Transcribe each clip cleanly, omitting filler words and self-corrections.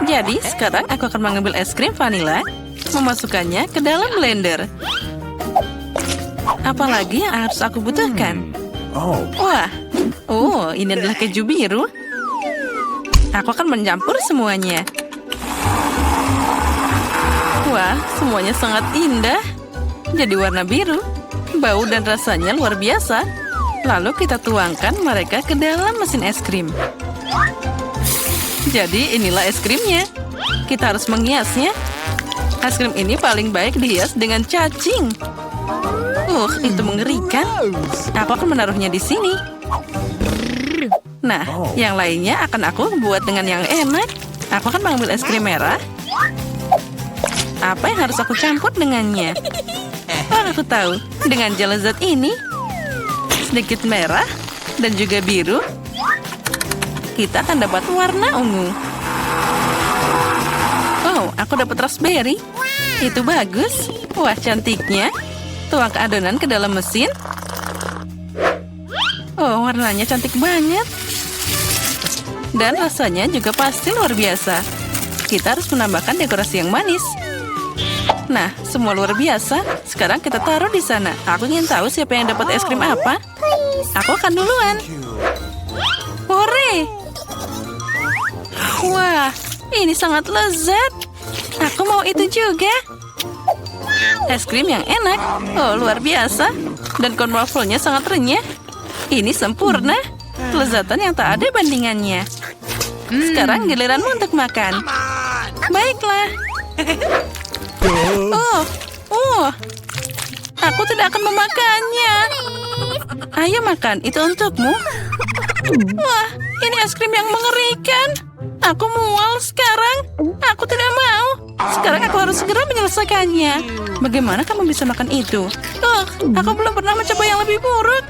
Jadi, sekarang aku akan mengambil es krim vanila, memasukkannya ke dalam blender. Apalagi yang harus aku butuhkan? Wah, ini adalah keju biru. Aku akan mencampur semuanya. Wah, semuanya sangat indah. Jadi warna biru. Bau dan rasanya luar biasa. Lalu kita tuangkan mereka ke dalam mesin es krim. Jadi inilah es krimnya. Kita harus menghiasnya. Es krim ini paling baik dihias dengan cacing. Itu mengerikan. Aku akan menaruhnya di sini. Nah, yang lainnya akan aku buat dengan yang enak. Aku akan mengambil es krim merah. Apa yang harus aku campur dengannya? Aku tahu. Dengan gel lezat ini, sedikit merah dan juga biru, kita akan dapat warna ungu. Aku dapat raspberry. Itu bagus. Wah, cantiknya. Tuang ke adonan ke dalam mesin. Warnanya cantik banget. Dan rasanya juga pasti luar biasa. Kita harus menambahkan dekorasi yang manis. Nah, semua luar biasa. Sekarang kita taruh di sana. Aku ingin tahu siapa yang dapat es krim apa. Aku akan duluan. Hore! Wah, ini sangat lezat. Aku mau itu juga. Es krim yang enak. Luar biasa. Dan kon wafelnya sangat renyah. Ini sempurna. Kelezatan yang tak ada bandingannya. Sekarang giliranmu untuk makan. Baiklah. Aku tidak akan memakannya. Ayo makan, itu untukmu. Wah, ini es krim yang mengerikan. Aku mual sekarang. Aku tidak mau. Sekarang aku harus segera menyelesaikannya. Bagaimana kamu bisa makan itu? Aku belum pernah mencoba yang lebih buruk.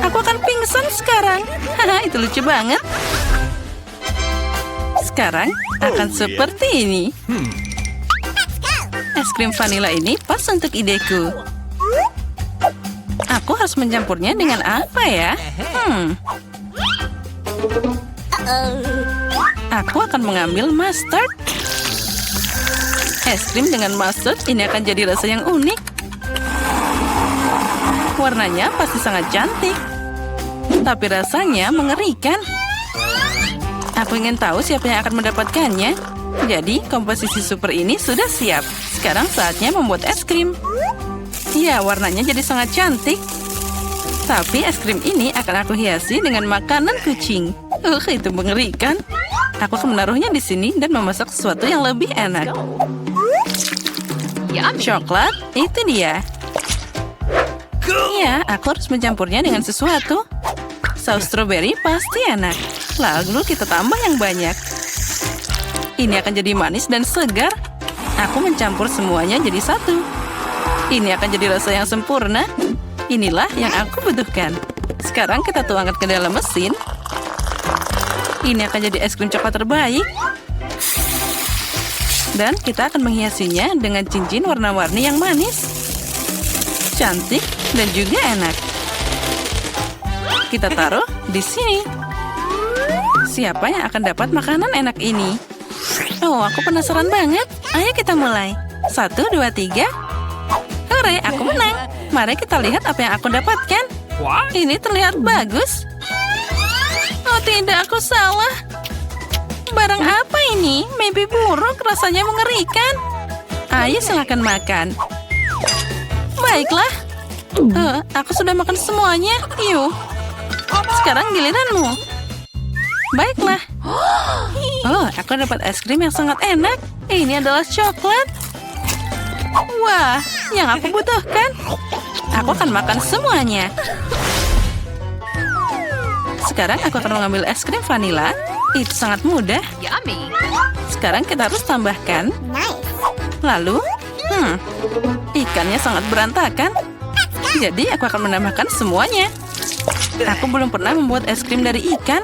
Aku akan pingsan sekarang. Itu lucu banget. Sekarang akan seperti ini. Es krim vanila ini pas untuk ideku. Aku harus mencampurnya dengan apa ya? Aku akan mengambil mustard. Es krim dengan mustard ini akan jadi rasa yang unik. Warnanya pasti sangat cantik. Tapi rasanya mengerikan. Aku ingin tahu siapa yang akan mendapatkannya. Jadi, komposisi super ini sudah siap. Sekarang saatnya membuat es krim. Ya, warnanya jadi sangat cantik. Tapi es krim ini akan aku hiasi dengan makanan kucing. Itu mengerikan. Aku akan menaruhnya di sini dan memasak sesuatu yang lebih enak. Coklat, itu dia. Ya, aku harus mencampurnya dengan sesuatu. Saus stroberi pasti enak. Lalu kita tambah yang banyak. Ini akan jadi manis dan segar. Aku mencampur semuanya jadi satu. Ini akan jadi rasa yang sempurna. Inilah yang aku butuhkan. Sekarang kita tuangkan ke dalam mesin. Ini akan jadi es krim coklat terbaik. Dan kita akan menghiasinya dengan cincin warna-warni yang manis. Cantik dan juga enak. Kita taruh di sini. Siapa yang akan dapat makanan enak ini? Aku penasaran banget. Ayo kita mulai. 1, 2, 3. Hore, aku menang. Mari kita lihat apa yang aku dapatkan. Ini terlihat bagus. Tidak, aku salah. Barang apa ini? Maybe buruk, rasanya mengerikan. Ayo silakan makan. Baiklah. Aku sudah makan semuanya. Yuk. Sekarang giliranmu. Baiklah. Aku dapat es krim yang sangat enak. Ini adalah coklat. Wah, yang aku butuhkan. Aku akan makan semuanya. Sekarang aku akan mengambil es krim vanila. Itu sangat mudah. Sekarang kita harus tambahkan. Lalu, ikannya sangat berantakan. Jadi aku akan menambahkan semuanya. Aku belum pernah membuat es krim dari ikan.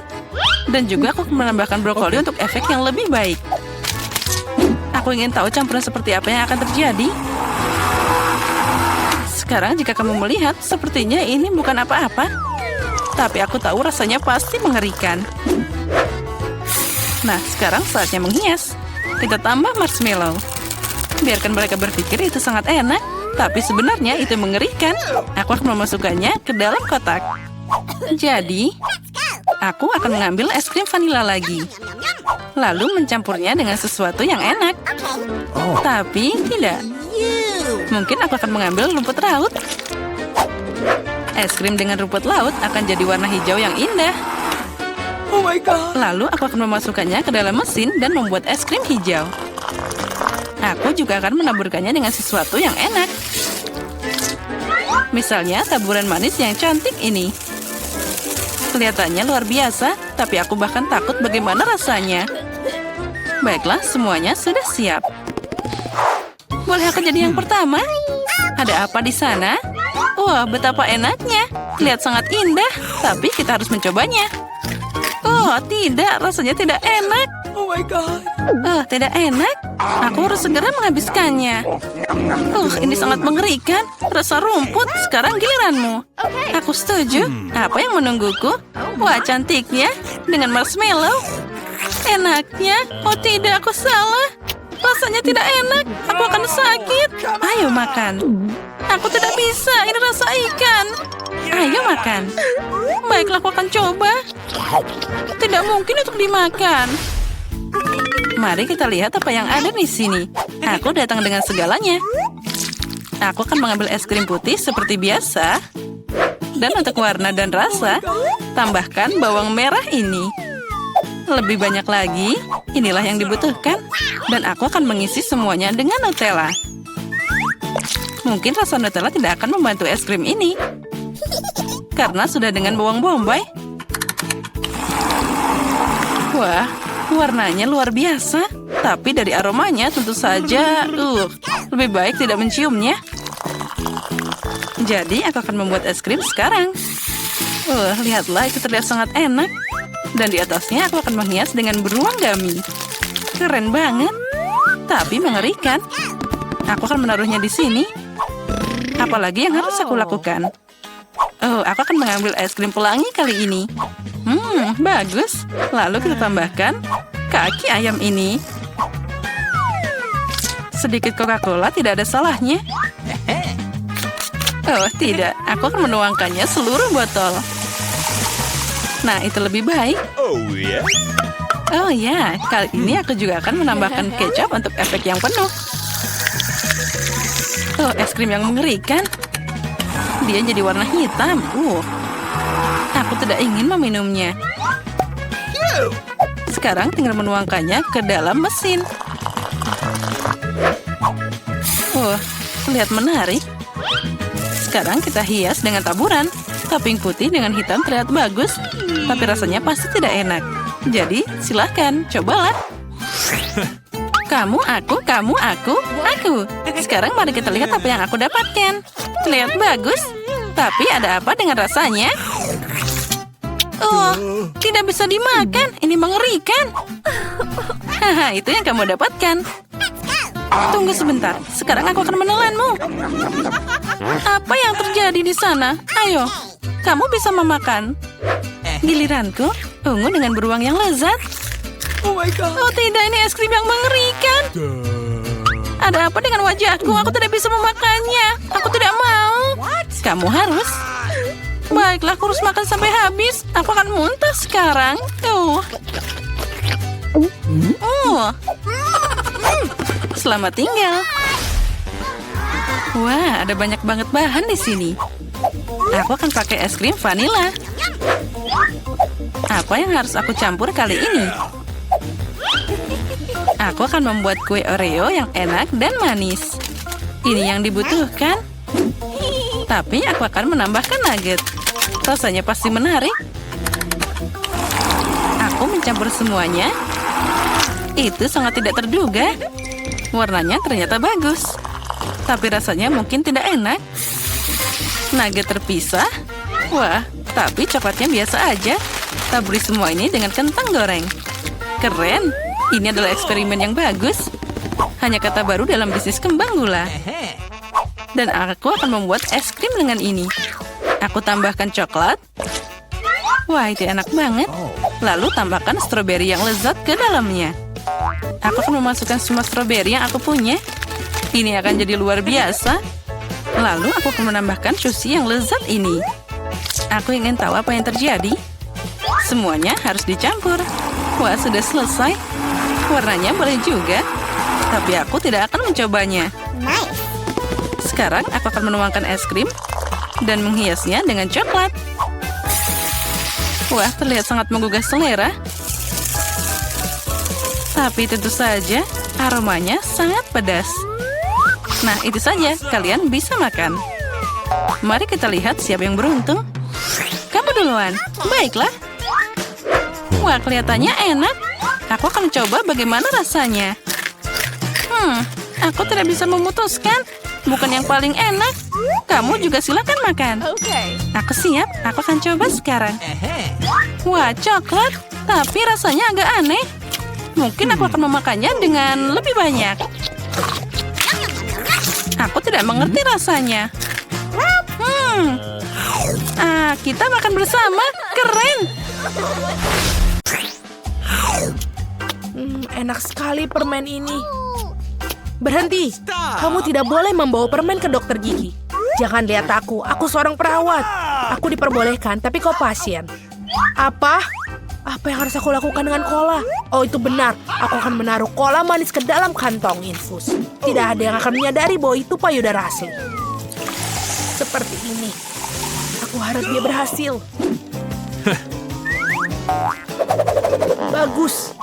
Dan juga aku akan menambahkan brokoli untuk efek yang lebih baik. Aku ingin tahu campuran seperti apa yang akan terjadi. Sekarang jika kamu melihat, sepertinya ini bukan apa-apa. Tapi aku tahu rasanya pasti mengerikan. Nah, sekarang saatnya menghias. Kita tambah marshmallow. Biarkan mereka berpikir itu sangat enak, tapi sebenarnya itu mengerikan. Aku akan memasukkannya ke dalam kotak. Jadi, aku akan mengambil es krim vanila lagi. Lalu mencampurnya dengan sesuatu yang enak. Tapi tidak. Mungkin aku akan mengambil rumput laut. Es krim dengan rumput laut akan jadi warna hijau yang indah. Oh my god. Lalu aku akan memasukkannya ke dalam mesin dan membuat es krim hijau. Aku juga akan menaburkannya dengan sesuatu yang enak. Misalnya taburan manis yang cantik ini. Kelihatannya luar biasa, tapi aku bahkan takut bagaimana rasanya. Baiklah, semuanya sudah siap. Boleh aku jadi yang pertama? Ada apa di sana? Wah, betapa enaknya. Terlihat sangat indah, tapi kita harus mencobanya. Oh, tidak. Rasanya tidak enak. Oh my god. Oh, tidak enak. Aku harus segera menghabiskannya. Ini sangat mengerikan. Rasa rumput. Sekarang giliranmu. Aku setuju. Apa yang menungguku? Wah, cantiknya. Dengan marshmallow. Enaknya. Oh tidak, aku salah. Rasanya tidak enak. Aku akan sakit. Ayo makan. Aku tidak bisa. Ini rasa ikan. Ayo makan. Baiklah, aku akan coba. Tidak mungkin untuk dimakan. Mari kita lihat apa yang ada di sini. Aku datang dengan segalanya. Aku akan mengambil es krim putih seperti biasa. Dan untuk warna dan rasa, tambahkan bawang merah ini. Lebih banyak lagi, inilah yang dibutuhkan. Dan aku akan mengisi semuanya dengan Nutella. Mungkin rasa Nutella tidak akan membantu es krim ini. Karena sudah dengan bawang bombay. Wah, warnanya luar biasa. Tapi dari aromanya tentu saja, lebih baik tidak menciumnya. Jadi aku akan membuat es krim sekarang. Lihatlah, itu terlihat sangat enak. Dan di atasnya aku akan menghias dengan beruang gummy. Keren banget. Tapi mengerikan. Aku akan menaruhnya di sini. Apalagi yang harus aku lakukan? Aku akan mengambil es krim pelangi kali ini. Bagus. Lalu kita tambahkan kaki ayam ini. Sedikit Coca-Cola tidak ada salahnya. Oh, tidak. Aku akan menuangkannya seluruh botol. Nah, itu lebih baik. Oh ya, kali ini aku juga akan menambahkan kecap untuk efek yang penuh. Es krim yang mengerikan. Dia jadi warna hitam. Aku tidak ingin meminumnya. Sekarang tinggal menuangkannya ke dalam mesin. Terlihat menarik. Sekarang kita hias dengan taburan. Topping putih dengan hitam terlihat bagus, tapi rasanya pasti tidak enak. Jadi, silahkan, cobalah. Kamu, aku, kamu, aku. Sekarang mari kita lihat apa yang aku dapatkan. Terlihat bagus, tapi ada apa dengan rasanya? Tidak bisa dimakan. Ini mengerikan. Haha, itu yang kamu dapatkan. Tunggu sebentar. Sekarang aku akan menelanmu. Apa yang terjadi di sana? Ayo, kamu bisa memakan. Giliranku, ungu dengan beruang yang lezat. Oh my god. Oh tidak, ini es krim yang mengerikan. Ada apa dengan wajahku? Aku tidak bisa memakannya. Aku tidak mau. Kamu harus. Baiklah, aku harus makan sampai habis. Aku akan muntah sekarang. Selamat tinggal. Wah, ada banyak banget bahan di sini. Aku akan pakai es krim vanila. Apa yang harus aku campur kali ini? Aku akan membuat kue Oreo yang enak dan manis. Ini yang dibutuhkan. Tapi aku akan menambahkan nugget. Rasanya pasti menarik. Aku mencampur semuanya. Itu sangat tidak terduga. Warnanya ternyata bagus. Tapi rasanya mungkin tidak enak. Nugget terpisah. Wah, tapi coklatnya biasa aja. Taburi semua ini dengan kentang goreng. Keren. Ini adalah eksperimen yang bagus. Hanya kata baru dalam bisnis kembang gula. Dan aku akan membuat es krim dengan ini. Aku tambahkan coklat. Wah, itu enak banget. Lalu tambahkan stroberi yang lezat ke dalamnya. Aku akan memasukkan semua stroberi yang aku punya. Ini akan jadi luar biasa. Lalu aku akan menambahkan sushi yang lezat ini. Aku ingin tahu apa yang terjadi. Semuanya harus dicampur. Wah, sudah selesai. Warnanya boleh juga. Tapi aku tidak akan mencobanya. Sekarang aku akan menuangkan es krim dan menghiasnya dengan coklat. Wah, terlihat sangat menggugah selera. Tapi tentu saja aromanya sangat pedas. Nah, itu saja. Kalian bisa makan. Mari kita lihat siapa yang beruntung. Kamu duluan. Baiklah. Wah, kelihatannya enak. Aku akan coba bagaimana rasanya. Aku tidak bisa memutuskan. Bukan yang paling enak. Kamu juga silakan makan. Aku siap. Aku akan coba sekarang. Wah, coklat. Tapi rasanya agak aneh. Mungkin aku akan memakannya dengan lebih banyak. Aku tidak mengerti rasanya. Kita makan bersama. Keren. Enak sekali permen ini. Berhenti. Kamu tidak boleh membawa permen ke dokter gigi. Jangan lihat aku seorang perawat. Aku diperbolehkan, tapi kau pasien. Apa? Apa yang harus aku lakukan dengan cola? Oh, itu benar. Aku akan menaruh cola manis ke dalam kantong infus. Tidak ada yang akan menyadari bahwa itu payudara asli. Seperti ini. Aku harap dia berhasil. Bagus.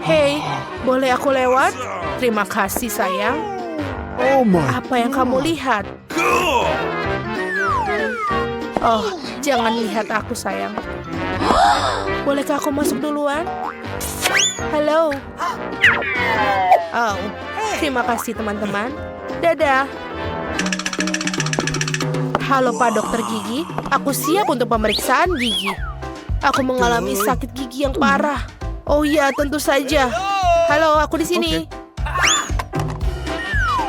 Hei, boleh aku lewat? Terima kasih, sayang. Apa yang kamu lihat? Oh, jangan lihat aku, sayang. Bolehkah aku masuk duluan? Halo. Oh, terima kasih, teman-teman. Dadah. Halo, Pak Dokter Gigi. Aku siap untuk pemeriksaan gigi. Aku mengalami sakit gigi yang parah. Oh iya, tentu saja. Halo, aku di sini.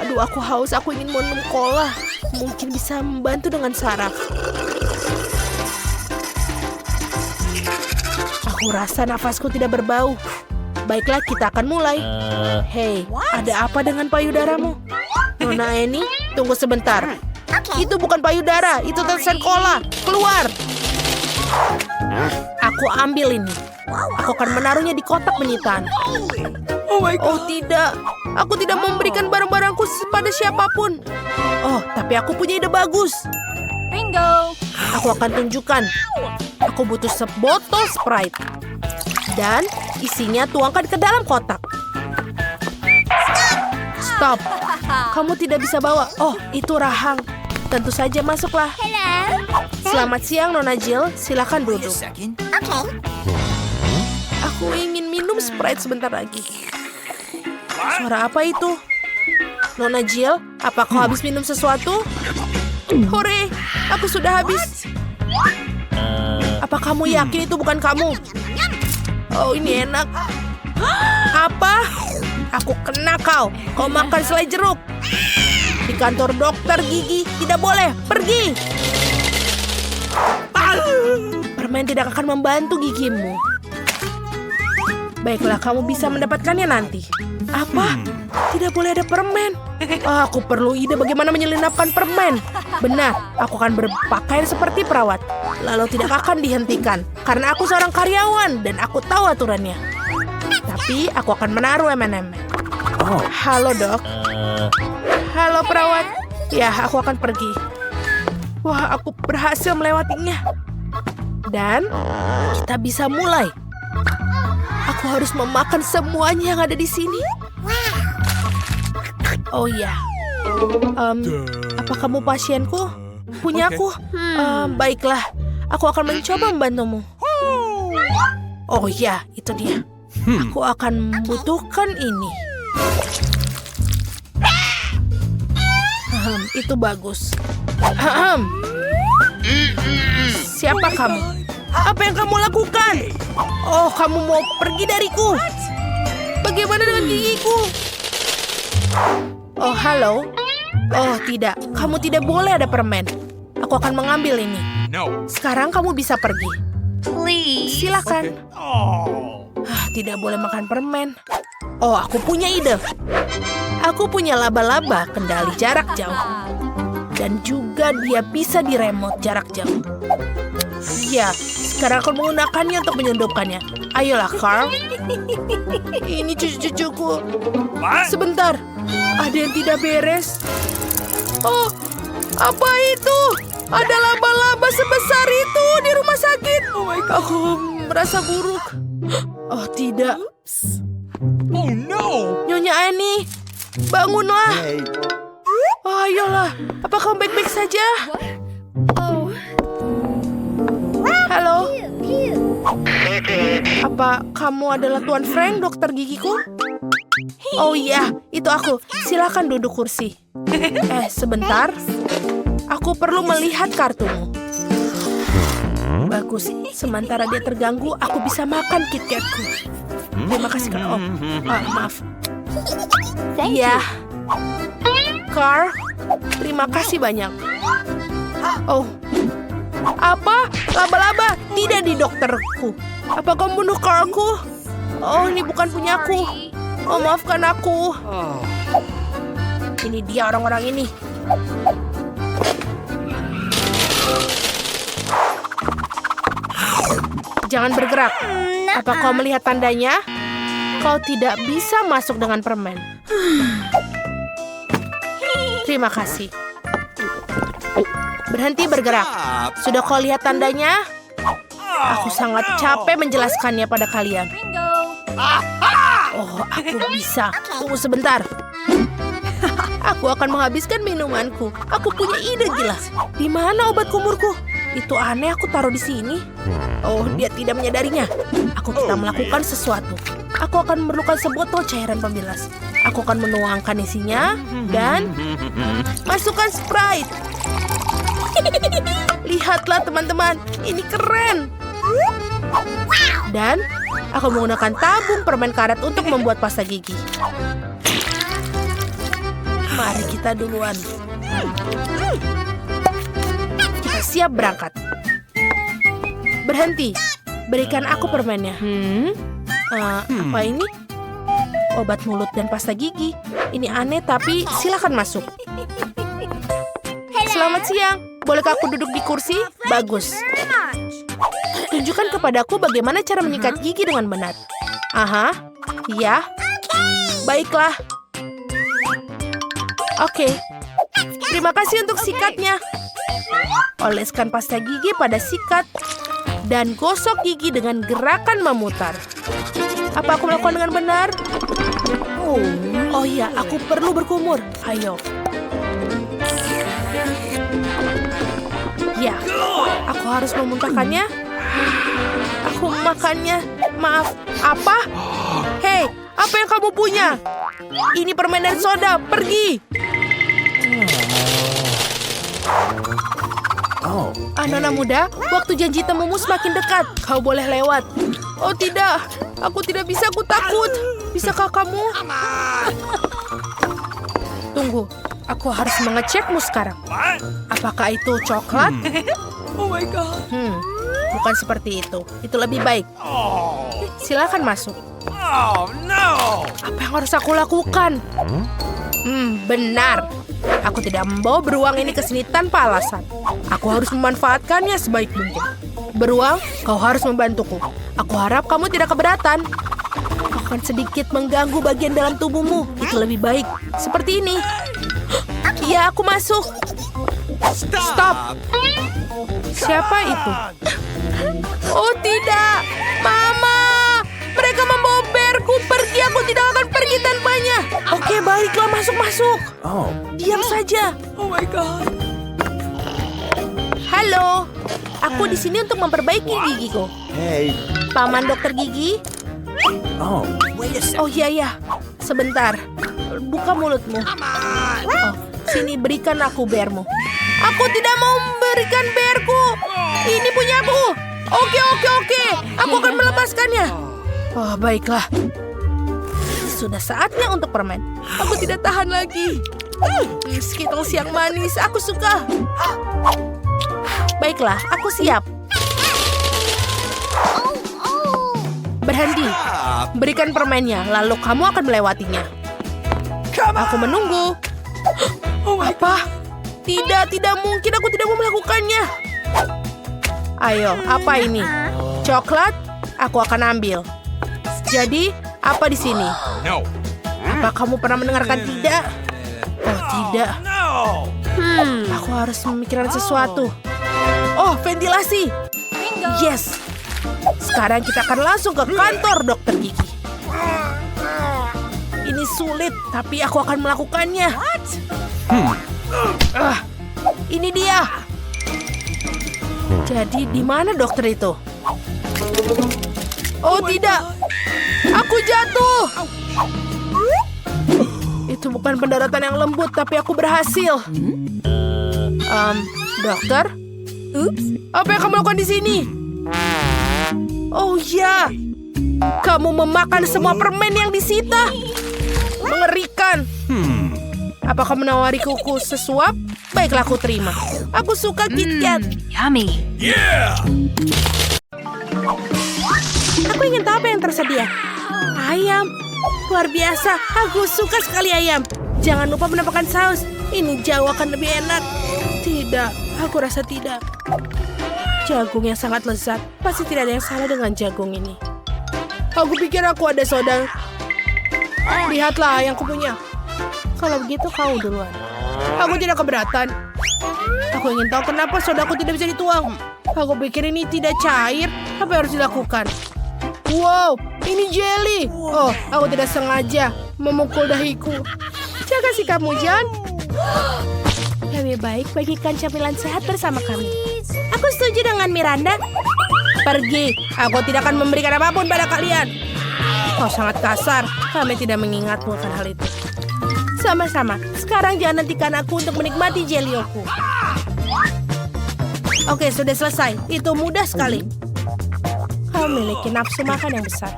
Aduh, aku haus. Aku ingin minum cola. Mungkin bisa membantu dengan saraf. Aku rasa nafasku tidak berbau. Baiklah, kita akan mulai. Hei, ada apa dengan payudaramu? Nona Eni, tunggu sebentar. Itu bukan payudara, itu tetesan cola. Keluar. Aku ambil ini. Aku akan menaruhnya di kotak penyitaan. Oh my God. Oh tidak, aku tidak memberikan barang-barangku pada siapapun. Oh, tapi aku punya ide bagus. Bingo. Aku akan tunjukkan. Aku butuh sebotol Sprite. Dan isinya tuangkan ke dalam kotak. Stop. Kamu tidak bisa bawa. Oh, itu rahang. Tentu saja masuklah. Selamat siang, Nona Jill. Silakan duduk. Aku ingin minum Sprite sebentar lagi. Suara apa itu? Nona Jill, apa kau habis minum sesuatu? Hore, aku sudah habis. Apa kamu yakin itu bukan kamu? Oh, ini enak. Apa? Aku kena kau. Kau makan selai jeruk. Di kantor dokter gigi tidak boleh. Pergi. Permen tidak akan membantu gigimu. Baiklah, kamu bisa mendapatkannya nanti. Apa? Tidak boleh ada permen. Aku perlu ide bagaimana menyelinapkan permen. Benar, aku akan berpakaian seperti perawat. Lalu tidak akan dihentikan. Karena aku seorang karyawan dan aku tahu aturannya. Tapi aku akan menaruh M&M. Halo, Dok. Halo, perawat. Ya, aku akan pergi. Wah, aku berhasil melewatinya. Dan kita bisa mulai. Aku harus memakan semuanya yang ada di sini. Oh iya. Apa kamu pasienku? Punyaku? Baiklah. Aku akan mencoba membantumu. Oh iya, itu dia. Aku akan membutuhkan ini. Itu bagus. Siapa kamu? Apa yang kamu lakukan? Oh, kamu mau pergi dariku? Bagaimana dengan gigiku? Oh, halo. Oh, tidak. Kamu tidak boleh ada permen. Aku akan mengambil ini. Sekarang kamu bisa pergi. Silakan. Tidak boleh makan permen. Oh, aku punya ide. Aku punya laba-laba kendali jarak jauh. Dan juga dia bisa di remote jarak jauh. Ya, sekarang aku menggunakannya untuk menyelundupkannya. Ayolah, Carl. Ini cucu-cucuku. Sebentar, ada yang tidak beres. Oh, apa itu? Ada laba-laba sebesar itu di rumah sakit. Oh my God. Aku merasa buruk. Oh, tidak. Oh no. Nyonya Annie, bangunlah. Oh, ayolah. Apa kamu baik-baik saja? Halo? Apa kamu adalah Tuan Frank, dokter gigiku? Oh iya, itu aku. Silakan duduk kursi. Sebentar. Aku perlu melihat kartumu. Bagus. Sementara dia terganggu, aku bisa makan KitKatku. Terima kasih, Carl. Maaf. Iya. Carl, terima kasih banyak. Oh. Apa? Laba-laba? Tidak di dokterku. Apa kamu bunuh Carlku? Oh, ini bukan punyaku. Oh, maafkan aku. Ini dia orang-orang ini. Jangan bergerak. Apa kau melihat tandanya? Kau tidak bisa masuk dengan permen. Terima kasih. Berhenti bergerak. Sudah kau lihat tandanya? Aku sangat capek menjelaskannya pada kalian. Oh, aku bisa. Tunggu sebentar. Aku akan menghabiskan minumanku. Aku punya ide gila. Di mana obat kumurku? Itu aneh, aku taruh di sini. Oh, dia tidak menyadarinya. Kita melakukan sesuatu. Aku akan memerlukan sebotol cairan pembilas. Aku akan menuangkan isinya dan masukkan Sprite. Lihatlah teman-teman, ini keren. Dan aku menggunakan tabung permen karet untuk membuat pasta gigi. Mari kita duluan. Kita siap berangkat. Berhenti. Berikan aku permennya. Apa ini? Obat mulut dan pasta gigi. Ini aneh tapi silakan masuk. Selamat siang. Bolehkah aku duduk di kursi? Bagus. Tunjukkan kepadaku bagaimana cara menyikat gigi dengan benar. Aha. Ya. Baiklah. Oke. Terima kasih untuk sikatnya. Oleskan pasta gigi pada sikat dan gosok gigi dengan gerakan memutar. Apa aku melakukan dengan benar? Oh iya, aku perlu berkumur. Ayo. Ya, aku harus memuntahkannya. Aku makannya. Maaf, apa? Hei, apa yang kamu punya? Ini permen dan soda, pergi! Anak-anak muda, waktu janji temumu semakin dekat. Kau boleh lewat. Oh tidak, aku tidak bisa, aku takut. Bisakah kamu? Tunggu, aku harus mengecekmu sekarang. Apakah itu coklat? Oh my God. Bukan seperti itu. Itu lebih baik. Silakan masuk. Oh no. Apa yang harus aku lakukan? Benar. Aku tidak membawa beruang ini ke sini tanpa alasan. Aku harus memanfaatkannya sebaik mungkin. Beruang, kau harus membantuku. Aku harap kamu tidak keberatan. Kau akan sedikit mengganggu bagian dalam tubuhmu. Itu lebih baik. Seperti ini. Iya, aku masuk. Stop. Siapa itu? Oh tidak. Mama. Mereka membawa bearku pergi. Aku tidak akan pergi tanpanya. Oke, baiklah. Masuk. Diam saja. Oh my God. Halo. Aku di sini untuk memperbaiki gigiku. Hey. Paman dokter gigi. Oh iya. Sebentar. Buka mulutmu. Oh, sini berikan aku bearmu. Aku tidak mau memberikan bearku. Ini punyaku. Oke. Aku akan melepaskannya. Oh, baiklah. Sudah saatnya untuk permen. Aku tidak tahan lagi. Skittles yang manis, aku suka. Baiklah, aku siap. Berhenti. Berikan permennya, lalu kamu akan melewatinya. Aku menunggu. Apa? Tidak mungkin, aku tidak mau melakukannya. Ayo, apa ini? Coklat? Aku akan ambil. Jadi, apa di sini? No. Apa kamu pernah mendengarkan tidak? Oh, tidak. No. Aku harus memikirkan sesuatu. Oh, ventilasi. Yes. Sekarang kita akan langsung ke kantor dokter gigi. Ini sulit, tapi aku akan melakukannya. Ini dia. Jadi di mana dokter itu? Oh tidak, aku jatuh. Itu bukan pendaratan yang lembut, tapi aku berhasil. Dokter? Apa yang kamu lakukan di sini? Oh ya, kamu memakan semua permen yang disita. Mengerikan. Apa kamu menawari kuku sesuap? Baiklah, aku terima. Aku suka KitKat. Yummy. Yeah. Aku ingin tahu apa yang tersedia. Ayam. Luar biasa. Aku suka sekali ayam. Jangan lupa menambahkan saus. Ini jauh akan lebih enak. Tidak, aku rasa tidak. Jagung yang sangat lezat. Pasti tidak ada yang salah dengan jagung ini. Aku pikir aku ada soda. Lihatlah yang kupunya. Kalau begitu kau duluan. Aku tidak keberatan. Aku ingin tahu kenapa sodaku tidak bisa dituang. Aku pikir ini tidak cair. Apa yang harus dilakukan? Wow, ini jelly. Oh, aku tidak sengaja memukul dahiku. Jaga sikapmu, John. Lebih baik bagikan camilan sehat bersama kami. Aku setuju dengan Miranda. Pergi, aku tidak akan memberikan apapun pada kalian. Kau sangat kasar. Kami tidak mengingatmu akan hal itu. Sama-sama. Sekarang jangan hentikan aku untuk menikmati jelioku. Oke, sudah selesai. Itu mudah sekali. Kau memiliki nafsu makan yang besar.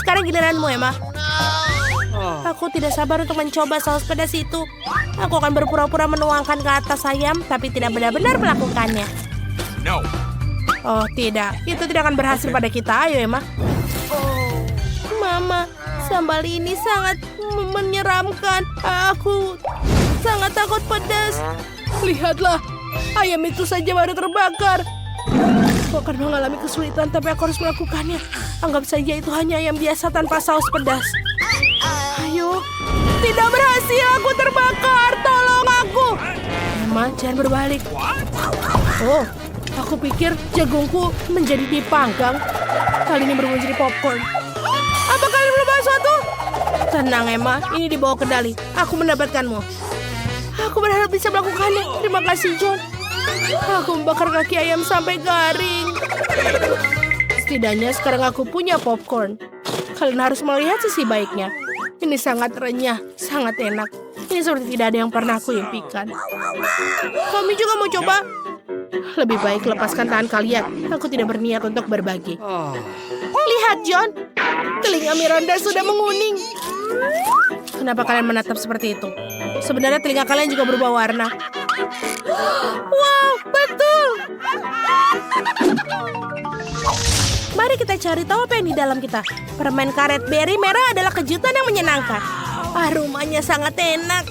Sekarang giliranmu, Emma. Aku tidak sabar untuk mencoba saus pedas itu. Aku akan berpura-pura menuangkan ke atas ayam, tapi tidak benar-benar melakukannya. No. Oh, tidak. Itu tidak akan berhasil pada kita. Ayo, Emma. Mama, sambal ini sangat menyeramkan. Aku sangat takut pedas. Lihatlah, ayam itu saja baru terbakar. Aku akan mengalami kesulitan, tapi aku harus melakukannya. Anggap saja itu hanya ayam biasa tanpa saus pedas. Ayo, tidak berhasil. Aku terbakar. Tolong aku. Emma, jangan berbalik. Oh, aku pikir jagungku menjadi dipanggang. Kali ini berubah menjadi popcorn. Apa kalian belum bahas sesuatu? Tenang, Emma. Ini dibawa kendali. Aku mendapatkanmu. Aku berharap bisa melakukannya. Terima kasih, John. Aku membakar kaki ayam sampai garing. Setidaknya sekarang aku punya popcorn. Kalian harus melihat sisi baiknya. Ini sangat renyah, sangat enak. Ini seperti tidak ada yang pernah aku impikan. Kami juga mau coba. Lebih baik lepaskan tangan kalian. Aku tidak berniat untuk berbagi. Lihat, John. Telinga Miranda sudah menguning. Kenapa kalian menatap seperti itu? Sebenarnya telinga kalian juga berubah warna. Wow, betul. Mari kita cari tahu apa yang di dalam kita. Permen karet berry merah adalah kejutan yang menyenangkan. Aromanya sangat enak.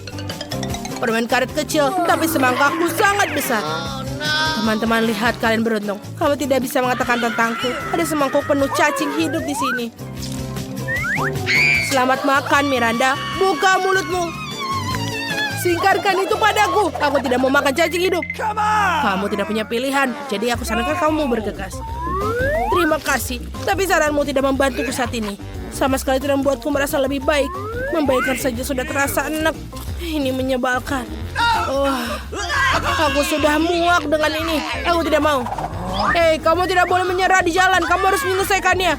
Permen karet kecil, tapi semangkakku sangat besar. Teman-teman, lihat, kalian beruntung. Kamu tidak bisa mengatakan tentangku. Ada semangkuk penuh cacing hidup di sini. Selamat makan, Miranda. Buka mulutmu. Singkarkan itu padaku. Aku tidak mau makan cacing hidup. Kamu tidak punya pilihan. Jadi aku sarankan kamu bergegas. Terima kasih. Tapi saranmu tidak membantuku saat ini. Sama sekali tidak membuatku merasa lebih baik. Membaikkan saja sudah terasa enak. Ini menyebalkan. Oh, aku sudah muak dengan ini. Aku tidak mau. Hei, kamu tidak boleh menyerah di jalan. Kamu harus menyelesaikannya.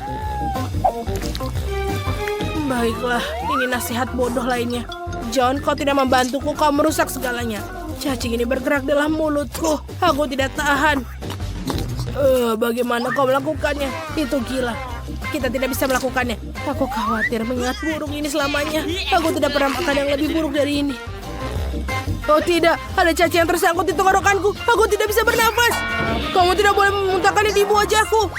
Baiklah, ini nasihat bodoh lainnya. John, kau tidak membantuku. Kau merusak segalanya. Cacing ini bergerak dalam mulutku. Aku tidak tahan. Bagaimana kau melakukannya? Itu gila. Kita tidak bisa melakukannya. Aku khawatir mengingat burung ini selamanya. Aku tidak pernah makan yang lebih buruk dari ini. Oh tidak, ada cacing yang tersangkut di tenggorokanku. Aku tidak bisa bernafas. Kamu tidak boleh memuntahkannya di wajahku.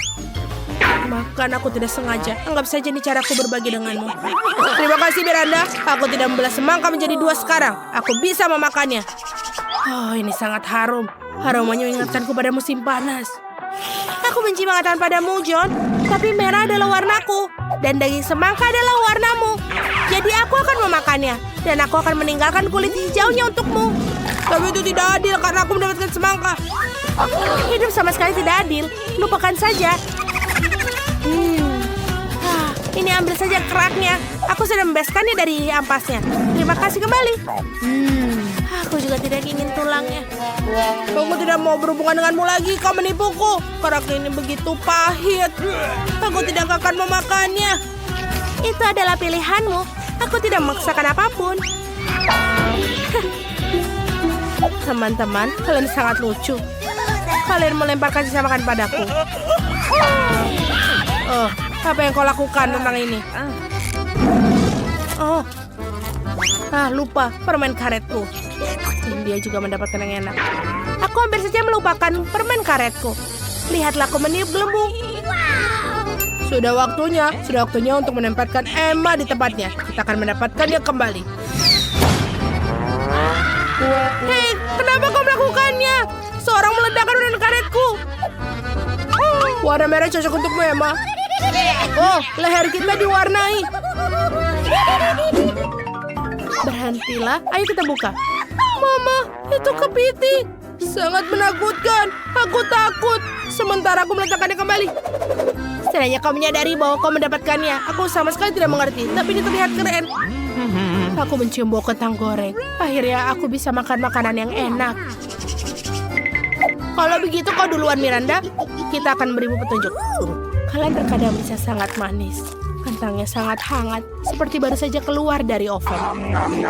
Maafkan, aku tidak sengaja. Anggap saja ini caraku berbagi denganmu. Terima kasih, Miranda. Aku tidak membelah semangka menjadi 2 sekarang. Aku bisa memakannya. Oh, ini sangat harum. Aromanya mengingatkanku pada musim panas. Aku benci mengatakan padamu, John. Tapi merah adalah warnaku. Dan daging semangka adalah warnamu. Jadi aku akan memakannya. Dan aku akan meninggalkan kulit hijaunya untukmu. Tapi itu tidak adil karena aku mendapatkan semangka. Hidup sama sekali tidak adil. Lupakan saja. Ini ambil saja keraknya. Aku sudah membebaskannya dari ampasnya. Terima kasih kembali. Aku juga tidak ingin tulangnya. Aku tidak mau berhubungan denganmu lagi. Kau menipuku. Kerak ini begitu pahit. Aku tidak akan memakannya. Itu adalah pilihanmu. Aku tidak memaksakan apapun. Teman-teman, kalian sangat lucu. Kalian melemparkan sisa makan padaku. Oh, apa yang kau lakukan tentang ini? Oh, lupa permen karetku. Dia juga mendapatkan yang enak. Aku hampir saja melupakan permen karetku. Lihatlah, aku meniup gelembung. Sudah waktunya untuk menempatkan Emma di tempatnya. Kita akan mendapatkannya kembali. Hei, kenapa kau melakukannya? Seorang meledakkan permen karetku. Warna merah cocok untukmu, Emma. Oh, leher kita diwarnai. Berhentilah, ayo kita buka. Mama, itu kepiting. Sangat menakutkan. Aku takut. Sementara aku meletakkannya kembali. Setidaknya kau menyadari bahwa kau mendapatkannya. Aku sama sekali tidak mengerti, tapi ini terlihat keren. Aku mencium bau kentang goreng. Akhirnya aku bisa makan makanan yang enak. Kalau begitu kau duluan, Miranda. Kita akan berimu petunjuk. Kalian terkadang bisa sangat manis. Kentangnya sangat hangat, seperti baru saja keluar dari oven.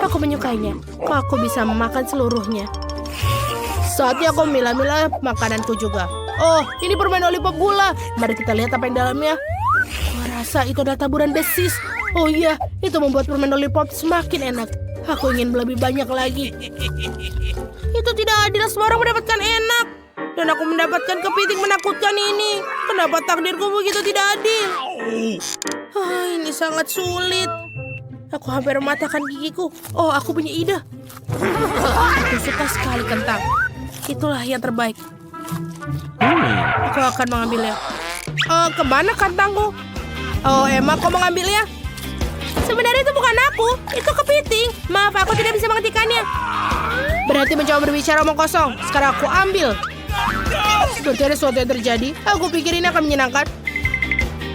Aku menyukainya. Aku bisa memakan seluruhnya. Saatnya aku memilah-milah makananku juga. Oh, ini permen lollipop gula. Mari kita lihat apa yang dalamnya. Aku rasa itu adalah taburan besis. Oh iya, itu membuat permen lollipop semakin enak. Aku ingin lebih banyak lagi. Itu tidak adil, semua orang mendapatkan enak. Dan aku mendapatkan kepiting menakutkan ini. Kenapa takdirku begitu tidak adil? Ini sangat sulit. Aku hampir mematahkan gigiku. Oh, aku punya ide. Aku suka sekali kentang. Itulah yang terbaik. Aku akan mengambilnya. Kemana kentangku? Oh, Emma, kau mengambilnya? Sebenarnya itu bukan aku. Itu kepiting. Maaf, aku tidak bisa menghentikannya. Berarti mencoba berbicara omong kosong. Sekarang aku ambil. Seperti ada sesuatu yang terjadi. Aku pikir ini akan menyenangkan.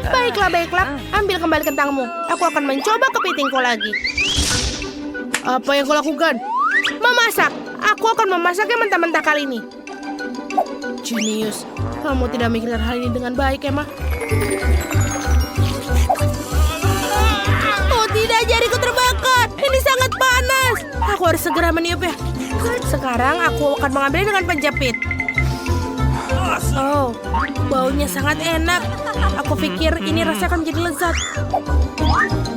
Baiklah. Ambil kembali kentangmu. Aku akan mencoba kepitingku lagi. Apa yang kau lakukan? Memasak. Aku akan memasaknya mentah-mentah kali ini. Jenius. Kamu tidak memikirkan hal ini dengan baik, Emma. Oh tidak, jariku terbakar. Ini sangat panas. Aku harus segera meniupnya. Sekarang aku akan mengambilnya dengan penjepit. Oh, baunya sangat enak. Aku pikir ini rasanya akan menjadi lezat.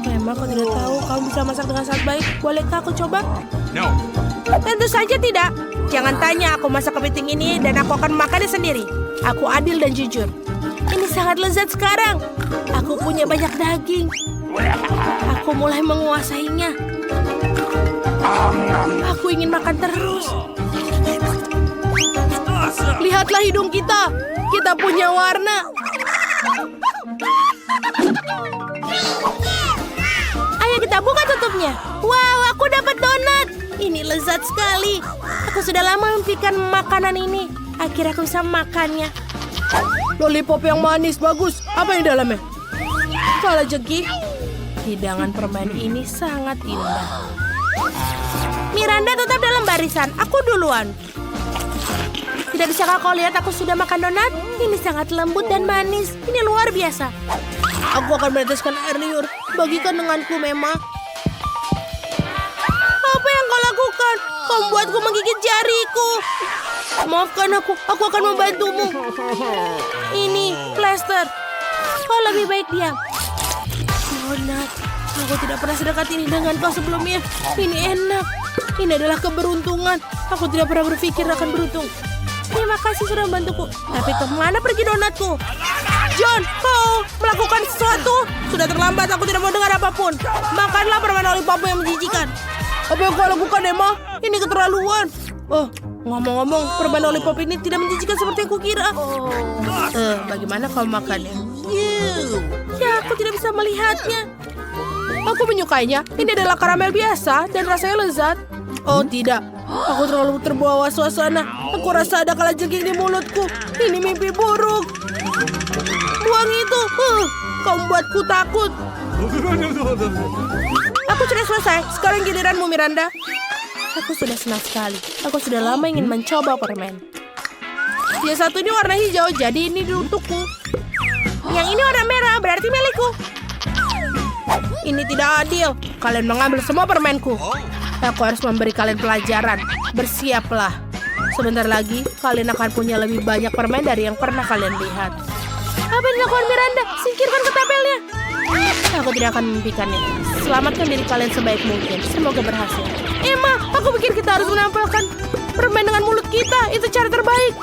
Emma, kau tidak tahu kamu bisa masak dengan sangat baik. Bolehkah aku coba? No. Tentu saja tidak. Jangan tanya, aku masak kepiting ini dan aku akan makannya sendiri. Aku adil dan jujur. Ini sangat lezat sekarang. Aku punya banyak daging. Aku mulai menguasainya. Aku ingin makan terus. Lihatlah hidung kita. Kita punya warna. Ayo kita buka tutupnya. Wow, aku dapat donat. Ini lezat sekali. Aku sudah lama memikirkan makanan ini. Akhirnya aku bisa makannya. Lollipop yang manis, bagus. Apa yang dalamnya? Kalau jegi, hidangan permen ini sangat indah. Miranda tetap dalam barisan. Aku duluan. Tidak bisakah kau lihat aku sudah makan donat? Ini sangat lembut dan manis. Ini luar biasa. Aku akan meneteskan air liur. Bagikan denganku, Mema. Apa yang kau lakukan? Kau membuatku menggigit jariku. Maafkan aku akan membantumu. Ini plester. Kau lebih baik diam. Donat. Aku tidak pernah sedekat ini dengan kau sebelumnya. Ini enak. Ini adalah keberuntungan. Aku tidak pernah berpikir akan beruntung. Terima kasih sudah membantuku. Tapi kemana pergi donatku? John, kau melakukan sesuatu. Sudah terlambat, aku tidak mau dengar apapun. Makanlah permen lollipop yang menjijikan. Apa yang kau lakukan, Emma? Ini keterlaluan. Oh, ngomong-ngomong, permen lollipop ini tidak menjijikan seperti yang kukira. Bagaimana kau makannya? Ya, aku tidak bisa melihatnya. Aku menyukainya. Ini adalah karamel biasa dan rasanya lezat. Oh tidak, aku terlalu terbawa suasana. Aku rasa ada kalajengking di mulutku. Ini mimpi buruk. Buang itu. Kau membuatku takut. Aku sudah selesai. Sekarang giliranmu, Miranda. Aku sudah senang sekali. Aku sudah lama ingin mencoba permen. Yang satu ini warna hijau, jadi ini untukku. Yang ini warna merah, berarti milikku. Ini tidak adil. Kalian mengambil semua permenku. Aku harus memberi kalian pelajaran. Bersiaplah. Sebentar lagi, kalian akan punya lebih banyak permen dari yang pernah kalian lihat. Apa yang dilakukan Miranda? Singkirkan ketapelnya. Aku tidak akan memimpikannya. Selamatkan diri kalian sebaik mungkin. Semoga berhasil. Emma, aku pikir kita harus menampilkan permen dengan mulut kita. Itu cara terbaik.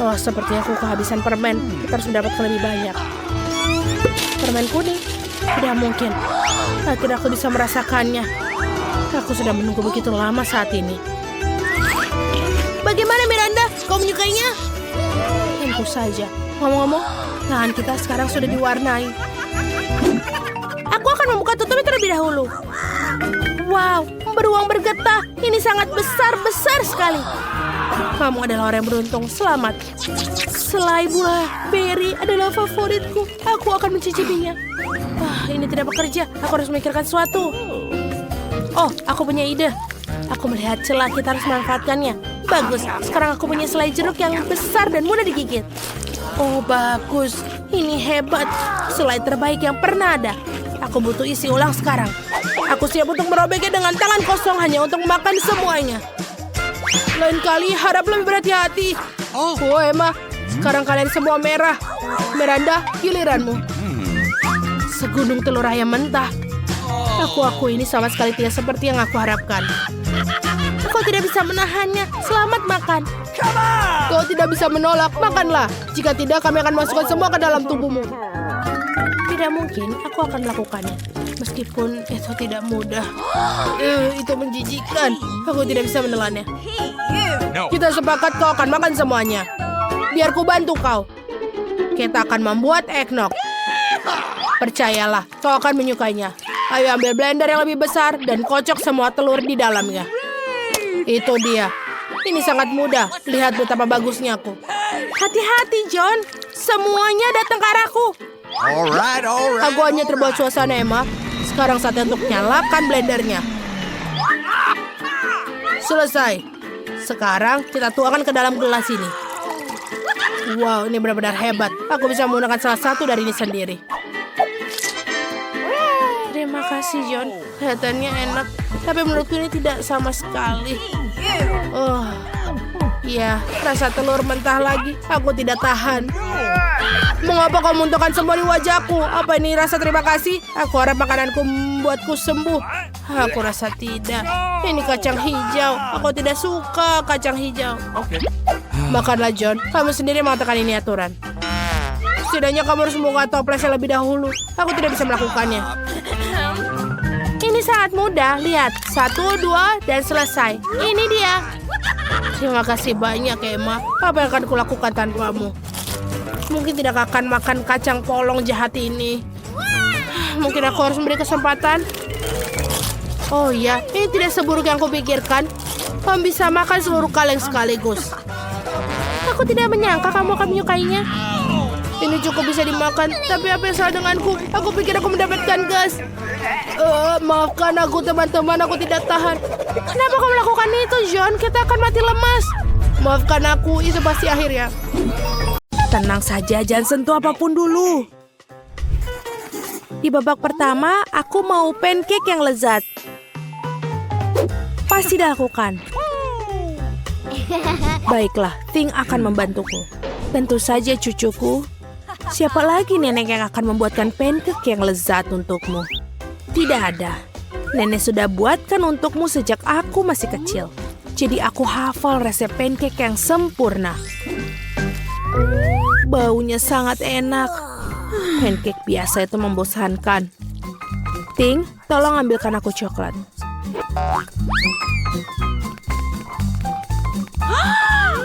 Oh, seperti aku kehabisan permen. Kita harus mendapatkan lebih banyak. Permen kuning. Tidak mungkin. Akhirnya aku bisa merasakannya. Aku sudah menunggu begitu lama saat ini. Bagaimana Miranda? Kau menyukainya? Tentu saja. Ngomong-ngomong, tangan kita sekarang sudah diwarnai. Aku akan membuka tutupnya terlebih dahulu. Wow, beruang bergetah. Ini sangat besar sekali. Kamu adalah orang yang beruntung. Selamat. Selai buah beri adalah favoritku. Aku akan mencicipinya. Ini tidak bekerja. Aku harus memikirkan sesuatu. Oh, aku punya ide. Aku melihat celah, kita harus memanfaatkannya. Bagus, sekarang aku punya selai jeruk yang besar dan mudah digigit. Oh, bagus. Ini hebat. Selai terbaik yang pernah ada. Aku butuh isi ulang sekarang. Aku siap untuk merobeknya dengan tangan kosong hanya untuk makan semuanya. Lain kali harap lebih berhati-hati. Oh, Emma. Sekarang kalian semua merah. Miranda, giliranmu. Segunung telur ayam mentah. Aku ini sama sekali tidak seperti yang aku harapkan. Kau tidak bisa menahannya. Selamat makan. Kau tidak bisa menolak. Makanlah. Jika tidak, kami akan masukkan semua ke dalam tubuhmu. Tidak mungkin. Aku akan melakukannya. Meskipun itu tidak mudah. Itu menjijikkan. Aku tidak bisa menelannya. Kita sepakat kau akan makan semuanya. Biar ku bantu kau. Kita akan membuat eggnog. Percayalah, kau akan menyukainya. Ayo ambil blender yang lebih besar dan kocok semua telur di dalamnya. Itu dia. Ini sangat mudah. Lihat betapa bagusnya aku. Hati-hati, John. Semuanya datang ke arahku. Alright. Aku hanya terbuat suasana, Emma. Sekarang saatnya untuk nyalakan blendernya. Selesai. Sekarang kita tuangkan ke dalam gelas ini. Wow, ini benar-benar hebat. Aku bisa menggunakan salah satu dari ini sendiri. Terima kasih, John. Kelihatannya enak. Tapi menurutku ini tidak sama sekali. Oh, iya. Rasa telur mentah lagi. Aku tidak tahan. Mengapa kau muntahkan semua di wajahku? Apa ini rasa terima kasih? Aku harap makananku membuatku sembuh. Aku rasa tidak. Ini kacang hijau. Aku tidak suka kacang hijau. Makanlah, John. Kamu sendiri mengatakan ini aturan. Setidaknya kamu harus membuka toplesnya lebih dahulu. Aku tidak bisa melakukannya. Ini sangat mudah. Lihat. 1, 2, dan selesai. Ini dia. Terima kasih banyak, Emma. Apa yang akan kulakukan tanpamu? Mungkin tidak akan makan kacang polong jahat ini. Mungkin aku harus memberi kesempatan. Oh iya, ini tidak seburuk yang kupikirkan. Kamu bisa makan seluruh kaleng sekaligus. Aku tidak menyangka kamu akan menyukainya. Ini cukup bisa dimakan, tapi apa yang salah denganku? Aku pikir aku mendapatkan gas. Maafkan aku, teman-teman, aku tidak tahan. Kenapa kau melakukan itu, John? Kita akan mati lemas. Maafkan aku, itu pasti akhirnya. Tenang saja, jangan sentuh apapun dulu. Di babak pertama, aku mau pancake yang lezat. Pasti dilakukan. Baiklah, Ting akan membantuku. Tentu saja, cucuku. Siapa lagi nenek yang akan membuatkan pancake yang lezat untukmu? Tidak ada. Nenek sudah buatkan untukmu sejak aku masih kecil. Jadi aku hafal resep pancake yang sempurna. Baunya sangat enak. Pancake biasa itu membosankan. Ting, tolong ambilkan aku coklat.